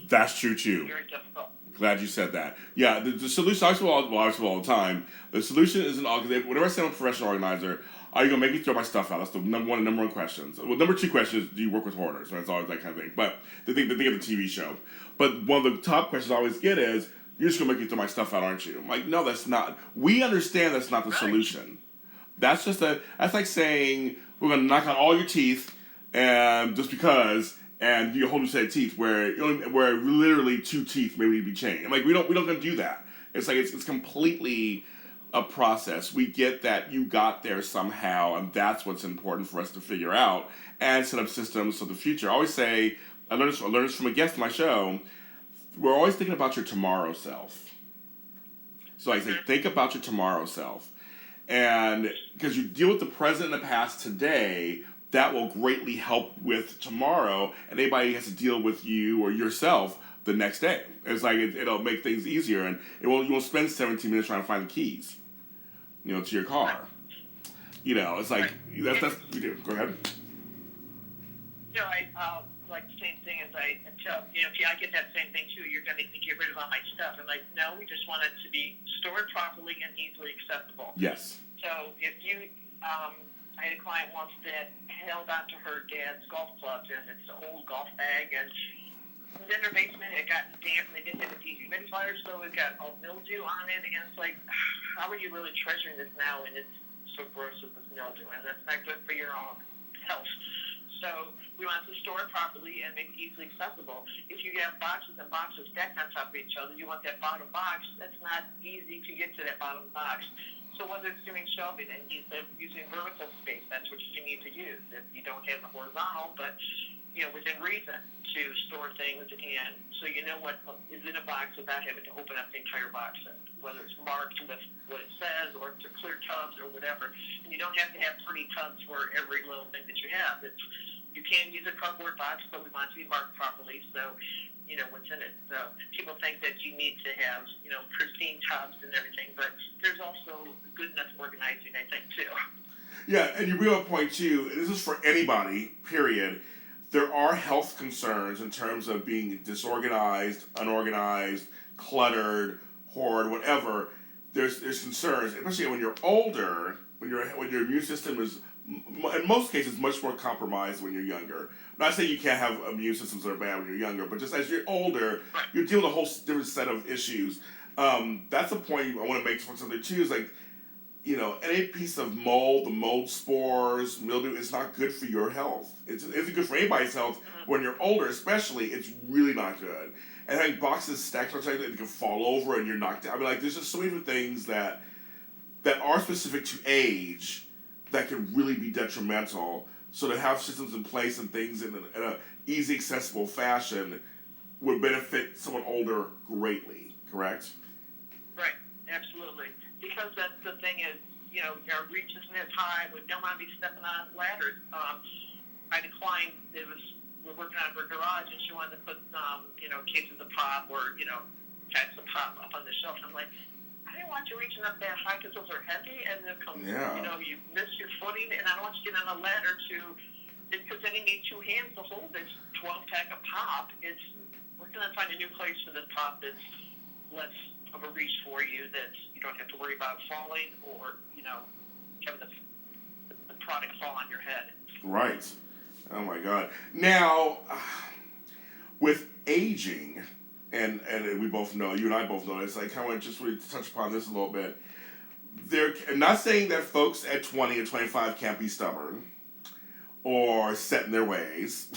That's true too. it's very difficult. Glad you said that. Yeah, the solution, I say all the time, the solution isn't all, because whenever I say I'm a professional organizer, are you going to make me throw my stuff out? That's the number one questions. Well, number two question is, do you work with hoarders? Right? It's always that kind of thing. But the thing of the TV show. But one of the top questions I always get is, you're just going to make me throw my stuff out, aren't you? I'm like, no, that's not. We understand that's not the solution. That's that's like saying, we're going to knock out all your teeth, and just because, and you hold a set of teeth where literally 2 teeth maybe need to be changed. Like, we don't gonna do that. It's like it's completely a process. We get that you got there somehow, and that's what's important for us to figure out and set up systems for the future. I always say, I learned this from a guest on my show. We're always thinking about your tomorrow self. So I say, think about your tomorrow self, and because you deal with the present and the past today, that will greatly help with tomorrow, and anybody has to deal with you or yourself the next day. It's like it'll make things easier, and you won't spend 17 minutes trying to find the keys, to your car. It's like that's we do. Go ahead. I like the same thing as I tell I get that same thing too. You're going to get rid of all my stuff. I'm like, no, we just want it to be stored properly and easily accessible. Yes. So if you I had a client once that held onto her dad's golf clubs, and it's an old golf bag, and then her basement had gotten damp, and they didn't have a dehumidifier, so it got all mildew on it, and it's like, how are you really treasuring this now, and it's so gross with this mildew, and that's not good for your own health. So we want to store it properly and make it easily accessible. If you have boxes and boxes stacked on top of each other, you want that bottom box. That's not easy to get to that bottom box. So whether it's doing shelving and using vertical space, that's what you need to use. If you don't have the horizontal, but within reason, to store things, and so you know what is in a box without having to open up the entire box, whether it's marked with what it says or to clear tubs or whatever. And you don't have to have pretty tubs for every little thing that you have. You can use a cardboard box, but we want it to be marked properly, so you know what's in it. So people think that you need to have, pristine tubs and everything, but there's also good enough organizing, I think, too. Yeah, and you bring up a point, too, and this is for anybody, period. There are health concerns in terms of being disorganized, unorganized, cluttered, hoard, whatever. There's concerns, especially when you're older, when your immune system is, in most cases, much more compromised when you're younger. I'm not saying you can't have immune systems that are bad when you're younger, but just as you're older, you're dealing with a whole different set of issues. That's a point I want to make for something too. Is like, any piece of mold, the mold spores, mildew, it's not good for your health. It's good for anybody's health. When you're older, especially, it's really not good. And having boxes stacked on each other, they can fall over and you're knocked out. I mean, like, there's just so many different things that are specific to age that can really be detrimental. So to have systems in place and things in an easy, accessible fashion would benefit someone older greatly, correct? Right, absolutely. Because that's the thing is, our reach isn't as high. We don't want to be stepping on ladders. I had a client that we're working on her garage, and she wanted to put cases of pop or, packs of pop up on the shelf. And I'm like, I didn't want you reaching up that high because those are heavy, and then you miss your footing, and I don't want you to get on a ladder because then you need 2 hands to hold this 12-pack of pop. We're going to find a new place for this pop that's less of a reach for you, that you don't have to worry about falling or, having the product fall on your head. Right. Oh my God. Now, with aging, and we both know, you and I both know, it's like, I want to just really touch upon this a little bit. I'm not saying that folks at 20 and 25 can't be stubborn or set in their ways,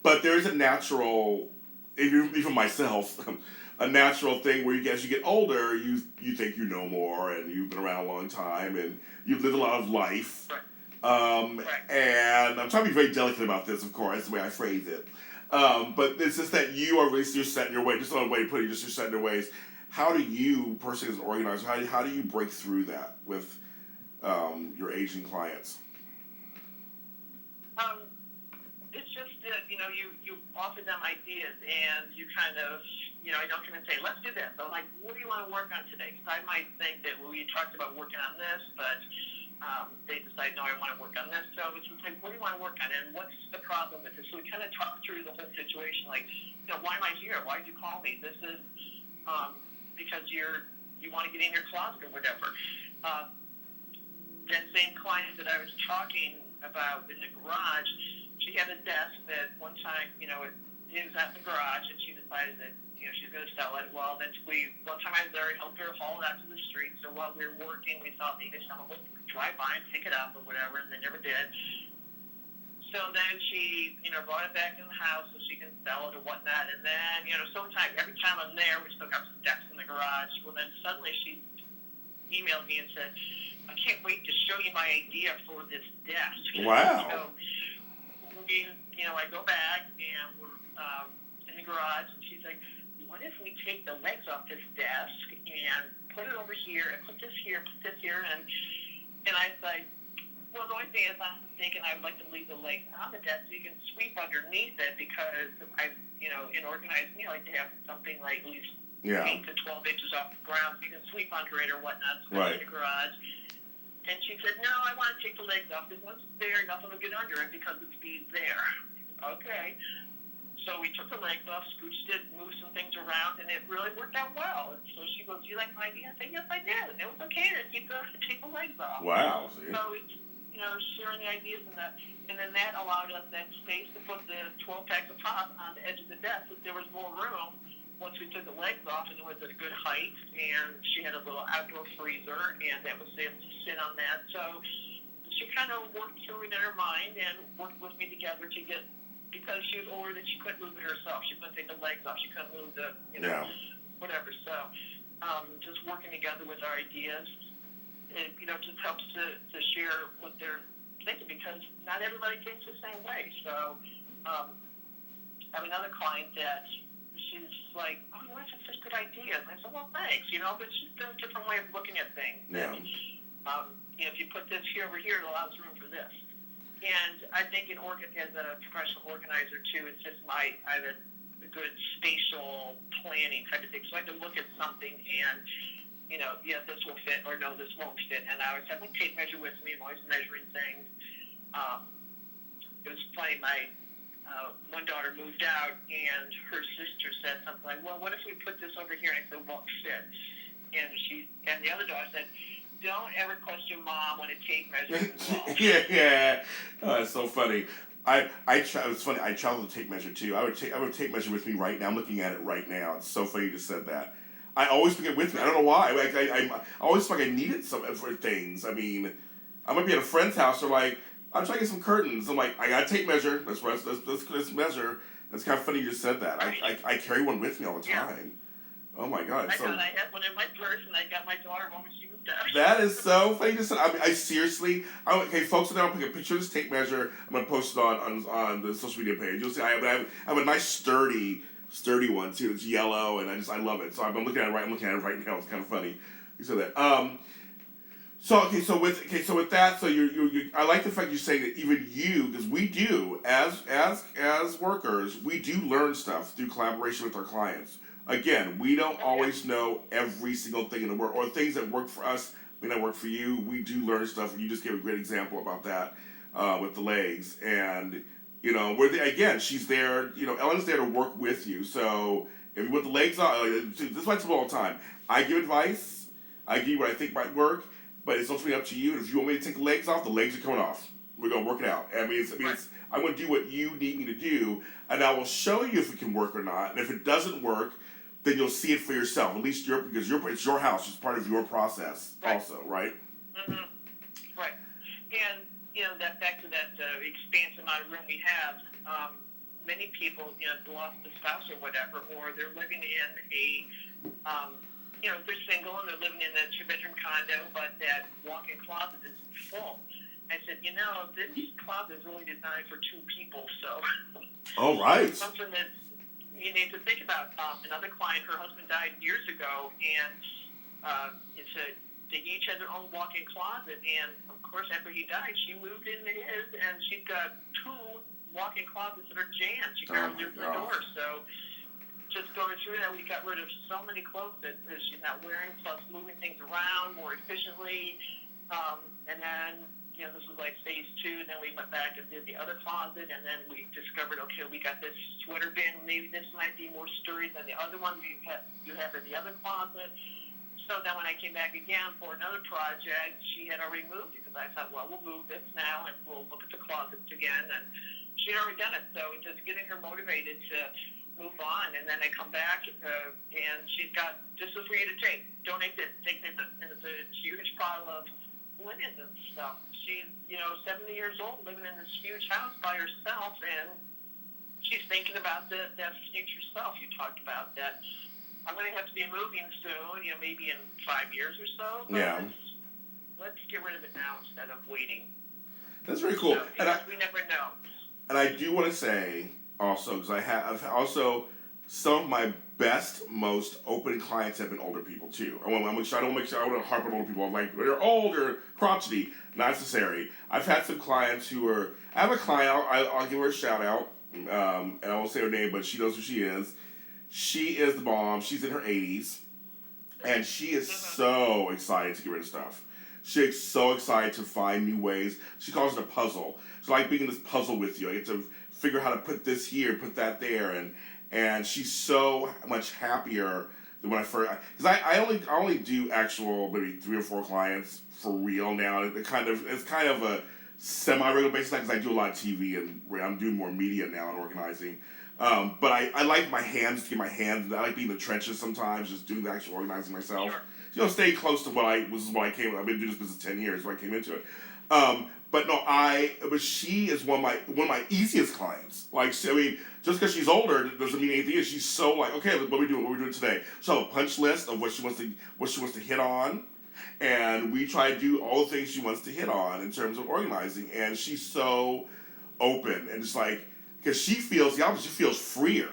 but there's a natural, even myself, a natural thing where as you get older, you think you know more, and you've been around a long time, and you've lived a lot of life. Right. And I'm trying to be very delicate about this, of course, the way I phrase it. But it's just that you're set in your way. Just another way to put it, you're set in your ways. How do you, personally as an organizer, how do you break through that with your aging clients? It's just that, you offer them ideas, and you kind of, I don't come and say, let's do this. So, like, what do you want to work on today? Because I might think that we talked about working on this, but they decide, no, I want to work on this. So it's like, what do you want to work on, and what's the problem with it? So we kind of talk through the whole situation, like, why am I here? Why did you call me? This is because you want to get in your closet or whatever. That same client that I was talking about in the garage, she had a desk that one time, it was at the garage, and she decided that, she's going to sell it. Well, then one time I was there, I helped her haul it out to the street. So while we were working, we thought maybe someone would drive by and pick it up or whatever, and they never did. So then she, brought it back in the house so she can sell it or whatnot. And then, every time I'm there, we still got some steps in the garage. Well, then suddenly she emailed me and said, I can't wait to show you my idea for this desk. Wow. So I go back and we're in the garage, and she's like, what if we take the legs off this desk and put it over here and put this here, and I was like, well, the only thing is I'm thinking I would like to leave the legs on the desk so you can sweep underneath it, because in organizing, I like to have something like at least 8 to 12 inches off the ground so you can sweep under it or whatnot, right. In the garage. And she said, no, I want to take the legs off, because once it's there, nothing will get under it because it's be there. Okay. So we took the legs off, scooched it, moved some things around, and it really worked out well. And so she goes, do you like my idea? I said, yes, I did. It was okay to take the legs off. Wow. See? So it's, sharing the ideas and then that allowed us that space to put the 12 packs of pop on the edge of the desk. If there was more room, once we took the legs off, and it was at a good height, and she had a little outdoor freezer, and that was able to sit on that. So she kind of worked through it in her mind and worked with me together to get, because she was older, that she couldn't move it herself. She couldn't take the legs off. She couldn't move the, whatever. So just working together with our ideas, it, just helps to share what they're thinking, because not everybody thinks the same way. So I have another client that she's like, oh, that's such a good idea. And I said, well, thanks, but she's got a different way of looking at things. Yeah. And, if you put this here over here, it allows room for this. And I think as a professional organizer, too, it's just I have a good spatial planning type of thing. So I can look at something and, this will fit, or no, this won't fit. And I always have my tape measure with me. I'm always measuring things. It was funny, my one daughter moved out, and her sister said something like, well, what if we put this over here? And I said, well, it fit. And the other daughter said, don't ever question mom when a tape measure is involved. yeah. Oh, that's so funny. It's funny. I travel with a tape measure too. I would a tape measure with me right now. I'm looking at it right now. It's so funny you just said that. I always bring it with me. I don't know why. I always feel like I need it for things. I mean, I might be at a friend's house. They're like, I'm trying to get some curtains. I'm like, I got a tape measure. Let's measure. That's kind of funny you just said that. I carry one with me all the time. Oh my God. I had one in my purse, and I got my daughter one when she moved out. That is so funny to say. I seriously, okay, folks, now I'll pick a picture of this tape measure. I'm going to post it on the social media page. You'll see I have a nice sturdy one too. It's yellow, and I love it. So I'm looking at it right now. It's kind of funny you said that. So with that, you I like the fact you're saying that even you, because we do as workers, we do learn stuff through collaboration with our clients. Again, we don't always know every single thing in the world, or things that work for us may not work for you. We do learn stuff, and you just gave a great example about that with the legs. And she's there. Ellen's there to work with you. So if you want the legs on, this is what I tell all the time. I give advice. I give you what I think might work, but it's ultimately up to you. And if you want me to take the legs off, the legs are coming off. We're gonna work it out. I'm gonna do what you need me to do, and I will show you if it can work or not. And if it doesn't work, then you'll see it for yourself. At least it's your house. It's part of your process, also, right? Mm-hmm. Right. And that back to that expansive amount of room we have. Many people, lost a spouse or whatever, or they're living in a, they're single and they're living in a 2-bedroom condo, but that walk-in closet is full. I said, this closet is really designed for 2 people, so. Oh, right. Something that you need to think about. Another client, her husband died years ago, and they each had their own walk-in closet, and of course after he died, she moved into his, and she's got 2 walk-in closets that are jammed. She can't open the door. So just going through that, we got rid of so many clothes that she's not wearing, plus moving things around more efficiently. And then, this was like phase 2, and then we went back and did the other closet, and then we discovered, okay, we got this sweater bin, maybe this might be more sturdy than the other one you have in the other closet. So then when I came back again for another project, she had already moved it, because I thought, well, we'll move this now, and we'll look at the closets again, and she had already done it. So it's just getting her motivated to move on, and then I come back, and she's got, this is for you to take. Donate this, take this, and it's a huge pile of linens and stuff. She's, 70 years old, living in this huge house by herself, and she's thinking about that future self you talked about, that I'm going to have to be moving soon, maybe in 5 years or so. But Yeah. Let's get rid of it now instead of waiting. That's very cool. So, we never know. And I do want to say also, because I've also, some of my best, most open clients have been older people too. I don't want to harp on older people. Like, they're old or crotchety. Not necessary. I've had some clients who are, I have a client, I'll give her a shout out, and I won't say her name, but she knows who she is. She is the bomb. She's in her 80s, and she is so excited to get rid of stuff. She's so excited to find new ways. She calls it a puzzle. It's like being in this puzzle with you. I get to figure out how to put this here, put that there, and she's so much happier than when I first. Because I only do actual maybe 3 or 4 clients for real now. It's kind of a semi-regular basis because I do a lot of TV and I'm doing more media now and organizing. But I like my hands to get my hands. I like being in the trenches sometimes, just doing the actual organizing myself. Sure. Stay close to what I came. I've been doing this business 10 years, so I came into it. But she is one of my easiest clients. Like, just because she's older doesn't mean anything. She's so like, okay, what are we doing today? So a punch list of what she wants to hit on, and we try to do all the things she wants to hit on in terms of organizing. And she's so open and just like, because she feels the opposite. She feels freer.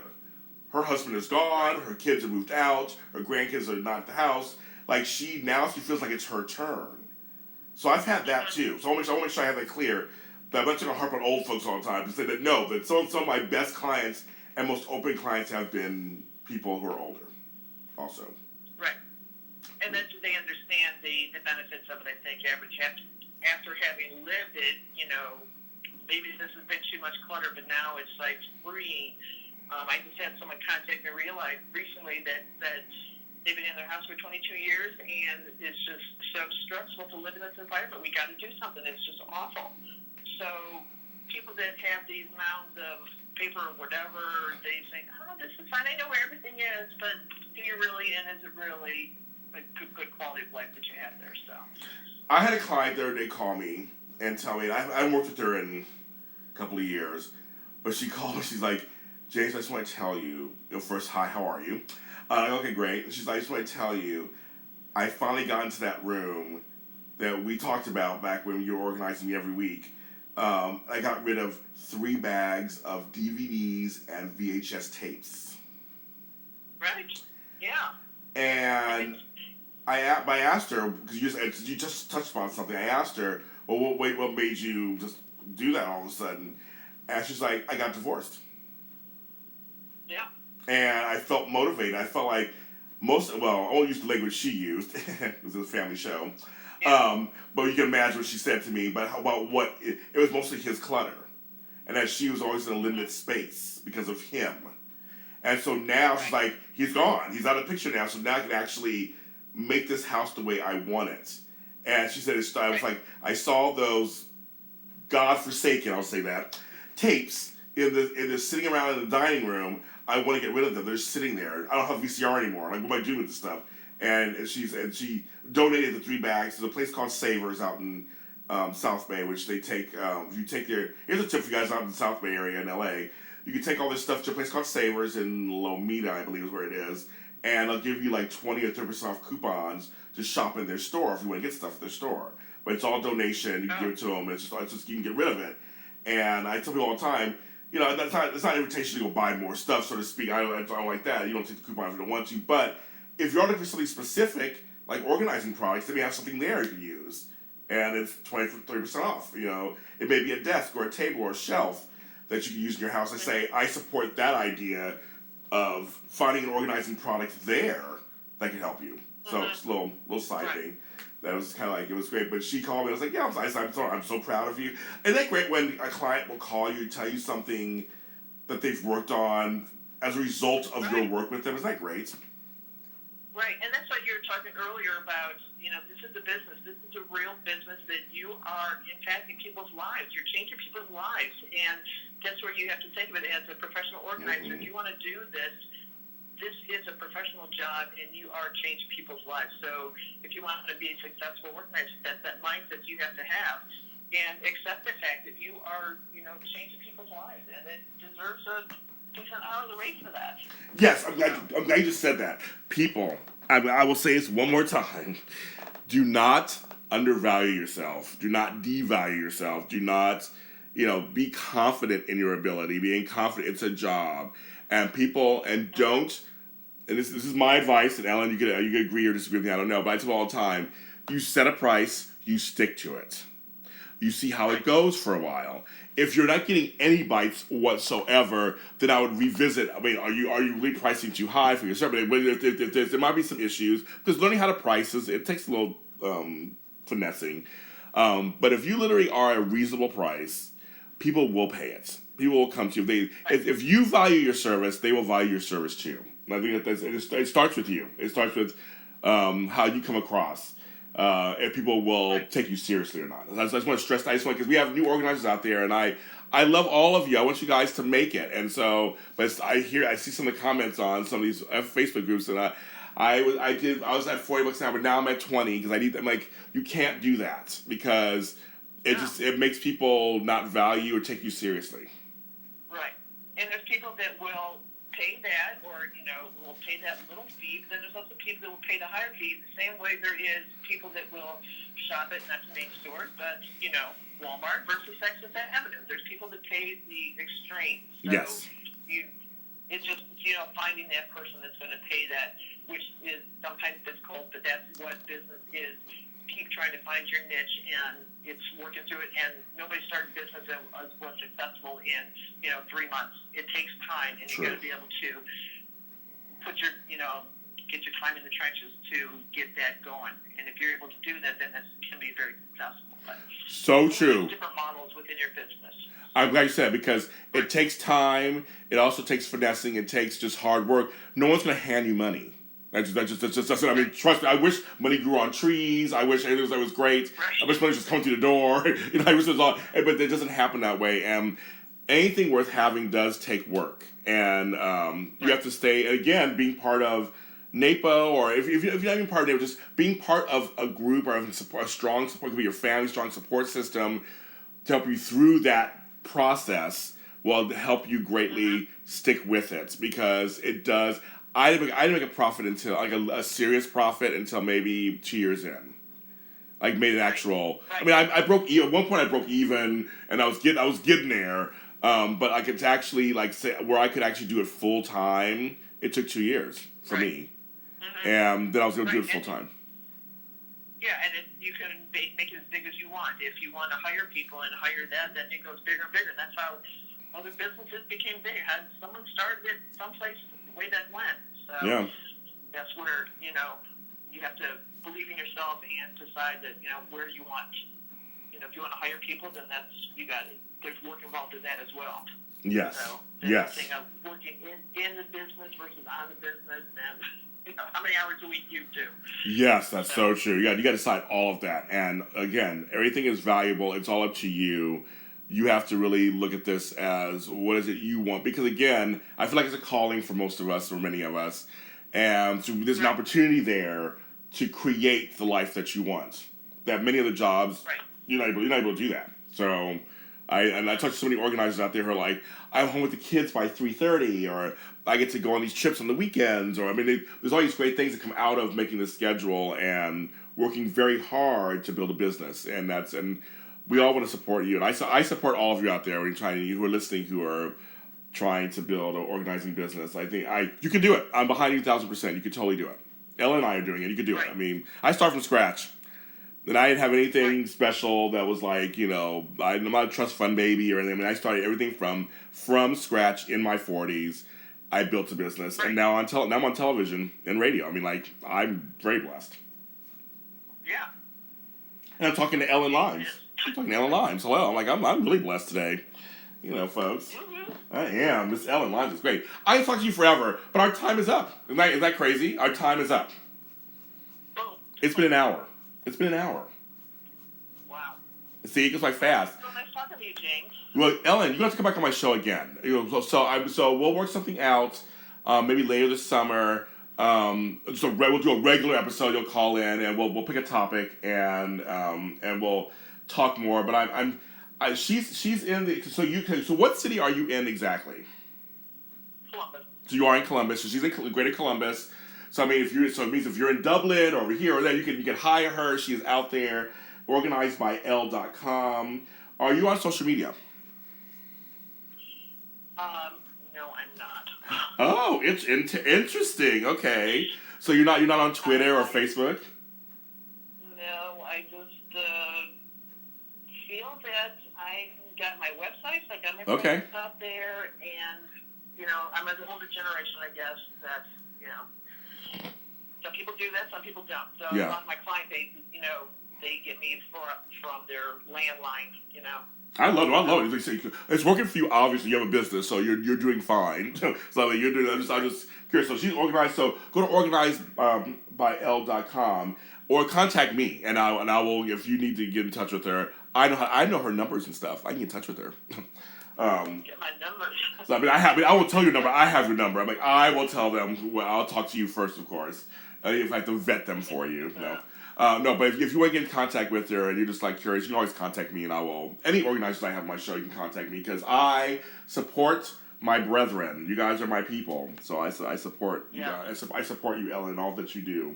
Her husband is gone. Her kids have moved out. Her grandkids are not at the house. Like, she feels like it's her turn. So I've had that too. So I want to make sure I have that clear. That I'm not going to harp on old folks all the time to say that no, that some of my best clients and most open clients have been people who are older also. Right. And then they understand the benefits of it, I think, after having lived it, maybe this has been too much clutter, but now it's like freeing. I just had someone contact me recently that they've been in their house for 22 years, and it's just so stressful to live in this environment. We got to do something. It's just awful. So people that have these mounds of paper or whatever, they think, oh, this is fine. I know where everything is, but do you really, and is it really a good quality of life that you have there? So I had a client the other day call me and tell me, I haven't worked with her in a couple of years, but she called me. She's like, James, I just want to tell you, first, hi, how are you? Okay, great. And she's like, I just want to tell you, I finally got into that room that we talked about back when you were organizing me every week. I got rid of 3 bags of DVDs and VHS tapes. Right. Yeah. And I asked her, because you just touched upon something. I asked her, well, what made you just do that all of a sudden? And she's like, I got divorced. Yeah. And I felt motivated. I felt like I won't use the language she used. It was a family show. Yeah. But you can imagine what she said to me about what it was mostly his clutter. And that she was always in a limited space because of him. And so now she's like, he's gone. He's out of the picture now. So now I can actually make this house the way I want it. And she said, I was like, I saw those godforsaken, I'll say that, tapes in the sitting around in the dining room. I want to get rid of them. They're sitting there. I don't have VCR anymore. Like, what am I doing with this stuff? And she donated the 3 bags to a place called Savers out in South Bay, which they take. If you take here's a tip for you guys out in the South Bay area in LA. You can take all this stuff to a place called Savers in Lomita, I believe is where it is, and they'll give you like 20 or 30% off coupons to shop in their store if you want to get stuff at their store. But it's all donation. You can give it to them. It's just you can get rid of it. And I tell people all the time, it's not an invitation to go buy more stuff, so to speak. I don't like that. You don't take the coupon if you don't want to. But if you're looking for something specific, like organizing products, then we have something there you can use. And it's 20 to 30% off. It may be a desk or a table or a shelf that you can use in your house. I say, I support that idea of finding an organizing product there that can help you. So it's a little side thing. That was kind of like, it was great. But she called me. I was like, yeah, I'm so proud of you. Isn't that great when a client will call you, tell you something that they've worked on as a result of your work with them? Isn't that great? Right, and that's what you were talking earlier about, this is a business. This is a real business that you are impacting people's lives. You're changing people's lives, and that's where you have to think of it as a professional organizer. If you want to do this is a professional job, and you are changing people's lives. So if you want to be a successful organizer, that's that mindset you have to have, and accept the fact that you are, changing people's lives, and it deserves a decent hourly rate for that. Yes, I'm glad you just said that. People, I will say this one more time. Do not undervalue yourself. Do not devalue yourself. Do not, be confident in your ability. Being confident, it's a job. And people, and don't, and this is my advice, and Ellen, you could agree or disagree with me, I don't know, but I tell you all the time, you set a price, you stick to it. You see how it goes for a while. If you're not getting any bites whatsoever, then I would revisit. I mean, are you really pricing too high for your service? There might be some issues, because learning how to price it takes a little finessing. But if you literally are a reasonable price, people will pay it. People will come to you. If you value your service, they will value your service too. And I think it starts with you. It starts with how you come across. If people will take you seriously or not. I just want to stress that. Because we have new organizers out there, and I love all of you. I want you guys to make it. And so, but I see some of the comments on some of these Facebook groups, and I was at $40 an hour, but now I'm at 20 because I'm like, you can't do that because it makes people not value or take you seriously. Right. And there's people that will pay that, or will pay that little fee. But then there's also people that will pay the higher fee. The same way there is people that will shop at not the main stores, but Walmart versus Saks Fifth Avenue. There's people that pay the extremes. So yes. It's just finding that person that's going to pay that, which is sometimes difficult, but that's what business is. Keep trying to find your niche, and it's working through it. And nobody started business and was successful in 3 months. It takes time, and you got to be able to put your get your time in the trenches to get that going. And if you're able to do that, then that can be very successful. But so true. Different models within your business. I'm glad you said it, because it takes time. It also takes finessing. It takes just hard work. No one's going to hand you money. That's just I mean, trust me. I wish money grew on trees. I wish it was great. I wish money just come through the door. I wish it was all, but it doesn't happen that way. And anything worth having does take work, and you have to stay. And again, being part of NAPO, or if you're not even part of NAPO, just being part of a group or a strong support, could be your family, strong support system to help you through that process will help you greatly stick with it, because it does. I didn't make a profit until, like a serious profit, until maybe 2 years in. Like, made an actual. I mean, I broke even. At one point, I broke even, and I was getting there. But I could actually say where I could actually do it full time. It took 2 years for me, and then I was going to do it full time. Yeah, and you can make it as big as you want. If you want to hire people and hire them, then it goes bigger and bigger. That's how other businesses became big. Had someone started it someplace, the way that went. So that's where you have to believe in yourself and decide that where you want. If you want to hire people, then there's work involved in that as well. Yes. So there's the thing of working in the business versus on the business, and how many hours a week you do. Yes, that's so true. You got to decide all of that. And again, everything is valuable. It's all up to you. You have to really look at this as, what is it you want? Because again, I feel like it's a calling for most of us, or many of us. And so there's an opportunity there to create the life that you want. That many of the jobs, you're not able to do that. So I talk to so many organizers out there who are like, I'm home with the kids by 3:30, or I get to go on these trips on the weekends, or there's all these great things that come out of making the schedule and working very hard to build a business. And we all want to support you, and I support all of you out there who are listening, who are trying to build an organizing business. I think you can do it. I'm behind you 1,000%. You can totally do it. Ellen and I are doing it. You can do it. I mean, I start from scratch, and I didn't have anything special that was like, I'm not a trust fund baby or anything. I mean, I started everything from scratch in my 40s. I built a business, and now I'm on television and radio. I mean, I'm very blessed. Yeah. And I'm talking to Ellen Limes. I'm talking to Ellen Limes. Hello. I'm like, I'm really blessed today. You know, folks. Mm-hmm. I am. Miss Ellen Limes is great. I can talk to you forever, but our time is up. Isn't that crazy? Our time is up. Oh, It's been an hour. It's been an hour. wow. See, it goes by fast. So nice talking to you, James. Well, Ellen, you're going to have to come back on my show again. You know, so we'll work something out, maybe later this summer. We'll do a regular episode. You'll call in, and we'll pick a topic, and we'll talk more. But she's in the so what city are you in exactly? Columbus. So you are in Columbus. So she's in Greater Columbus. So I mean, it means if you're in Dublin or over here or there, you can hire her. She is out there. Organizedbyl.com. Are you on social media? No, I'm not. Oh, it's interesting. Okay, so you're not on Twitter or Facebook? No, I just feel that I got my websites, I got my Okay. presence out there, and I'm an older generation, I guess. That some people do that, some people don't. So Yeah. a lot of my client base, they get me from their landline. I love it. It's working for you. Obviously, you have a business, so you're doing fine. So you're doing. I'm just curious. So she's organized. So go to organizedbyl.com or contact me, and I will. If you need to get in touch with her, I know her numbers and stuff. I can get in touch with her. Get my numbers. So I will tell your number. I have your number. I'm like I will tell them. Well, I'll talk to you first, of course. If I have to vet them for you. No, but if you want to get in contact with her and you're just curious, you can always contact me, and I will. Any organizers I have on my show, you can contact me because I support my brethren. You guys are my people, so I support you guys. I support you, Ellen, and all that you do.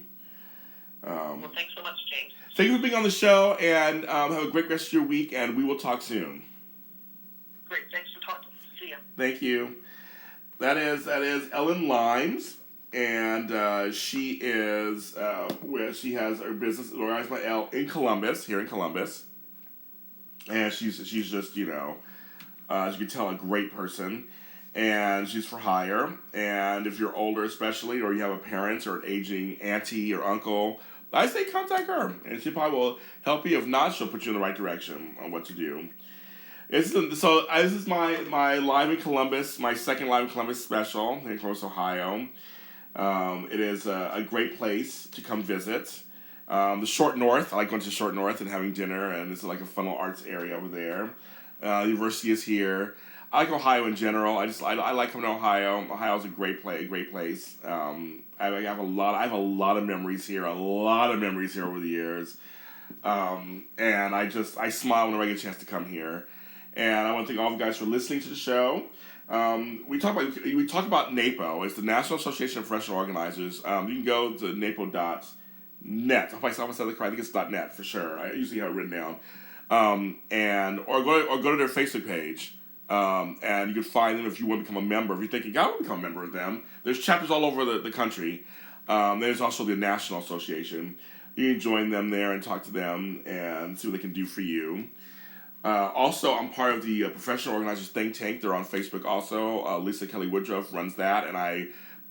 Well, thanks so much, James. Thank you for being on the show, and have a great rest of your week, and we will talk soon. Great, thanks for talking. See ya. Thank you. That is Ellen Limes. And she is where she has her business Organized by L in Columbus, here in Columbus. And she's just as you can tell, a great person. And she's for hire. And if you're older, especially, or you have a parent or an aging auntie or uncle, I say contact her, and she probably will help you. If not, she'll put you in the right direction on what to do. This is my live in Columbus, my second live in Columbus special in Columbus, Ohio. It is a great place to come visit. The Short North, I like going to Short North and having dinner, and it's like a fun little arts area over there. University is here. I like Ohio in general. I like coming to Ohio. Ohio's a great place. I have a lot of memories here. Over the years. And I smile whenever I get a chance to come here. And I want to thank all of you guys for listening to the show. We talk about NAPO. It's the National Association of Professional Organizers. You can go to napo.net. I hope I said that correct. I think it's .net for sure. I usually have it written down. Or go to their Facebook page. And you can find them if you want to become a member. If you're thinking, I want to become a member of them, there's chapters all over the country. There's also the National Association. You can join them there and talk to them and see what they can do for you. Also, I'm part of the Professional Organizers Think Tank. They're on Facebook also. Lisa Kelly Woodruff runs that, and I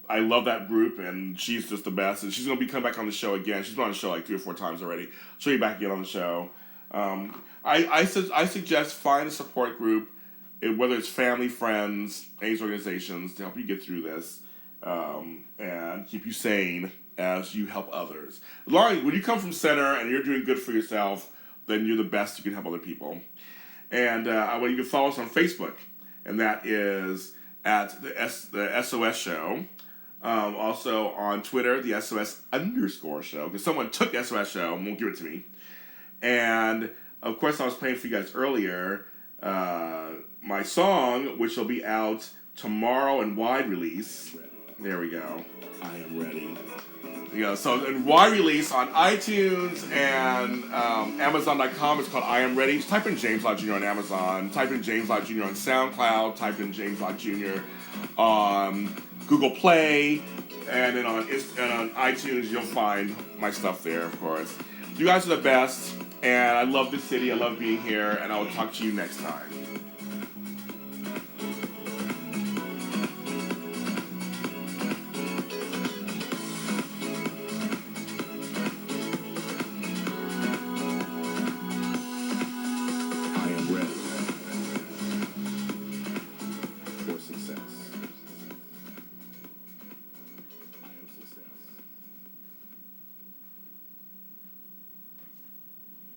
love that group, and she's just the best. And she's going to be coming back on the show again. She's been on the show like 3 or 4 times already. She'll be back again on the show. I suggest find a support group, whether it's family, friends, AIDS organizations, to help you get through this and keep you sane as you help others. Laurie, when you come from center and you're doing good for yourself, then you're the best you can help other people. And you can follow us on Facebook, and that is at the SOS Show. Also on Twitter, the SOS_ show, because someone took SOS Show and won't give it to me. And of course, I was playing for you guys earlier my song, which will be out tomorrow in wide release. There we go. I am ready. So in wide release on iTunes and Amazon.com, it's called I Am Ready. Just type in James Lott Jr. on Amazon. Type in James Lott Jr. on SoundCloud. Type in James Lott Jr. on Google Play. And then on iTunes, you'll find my stuff there, of course. You guys are the best. And I love this city. I love being here. And I will talk to you next time.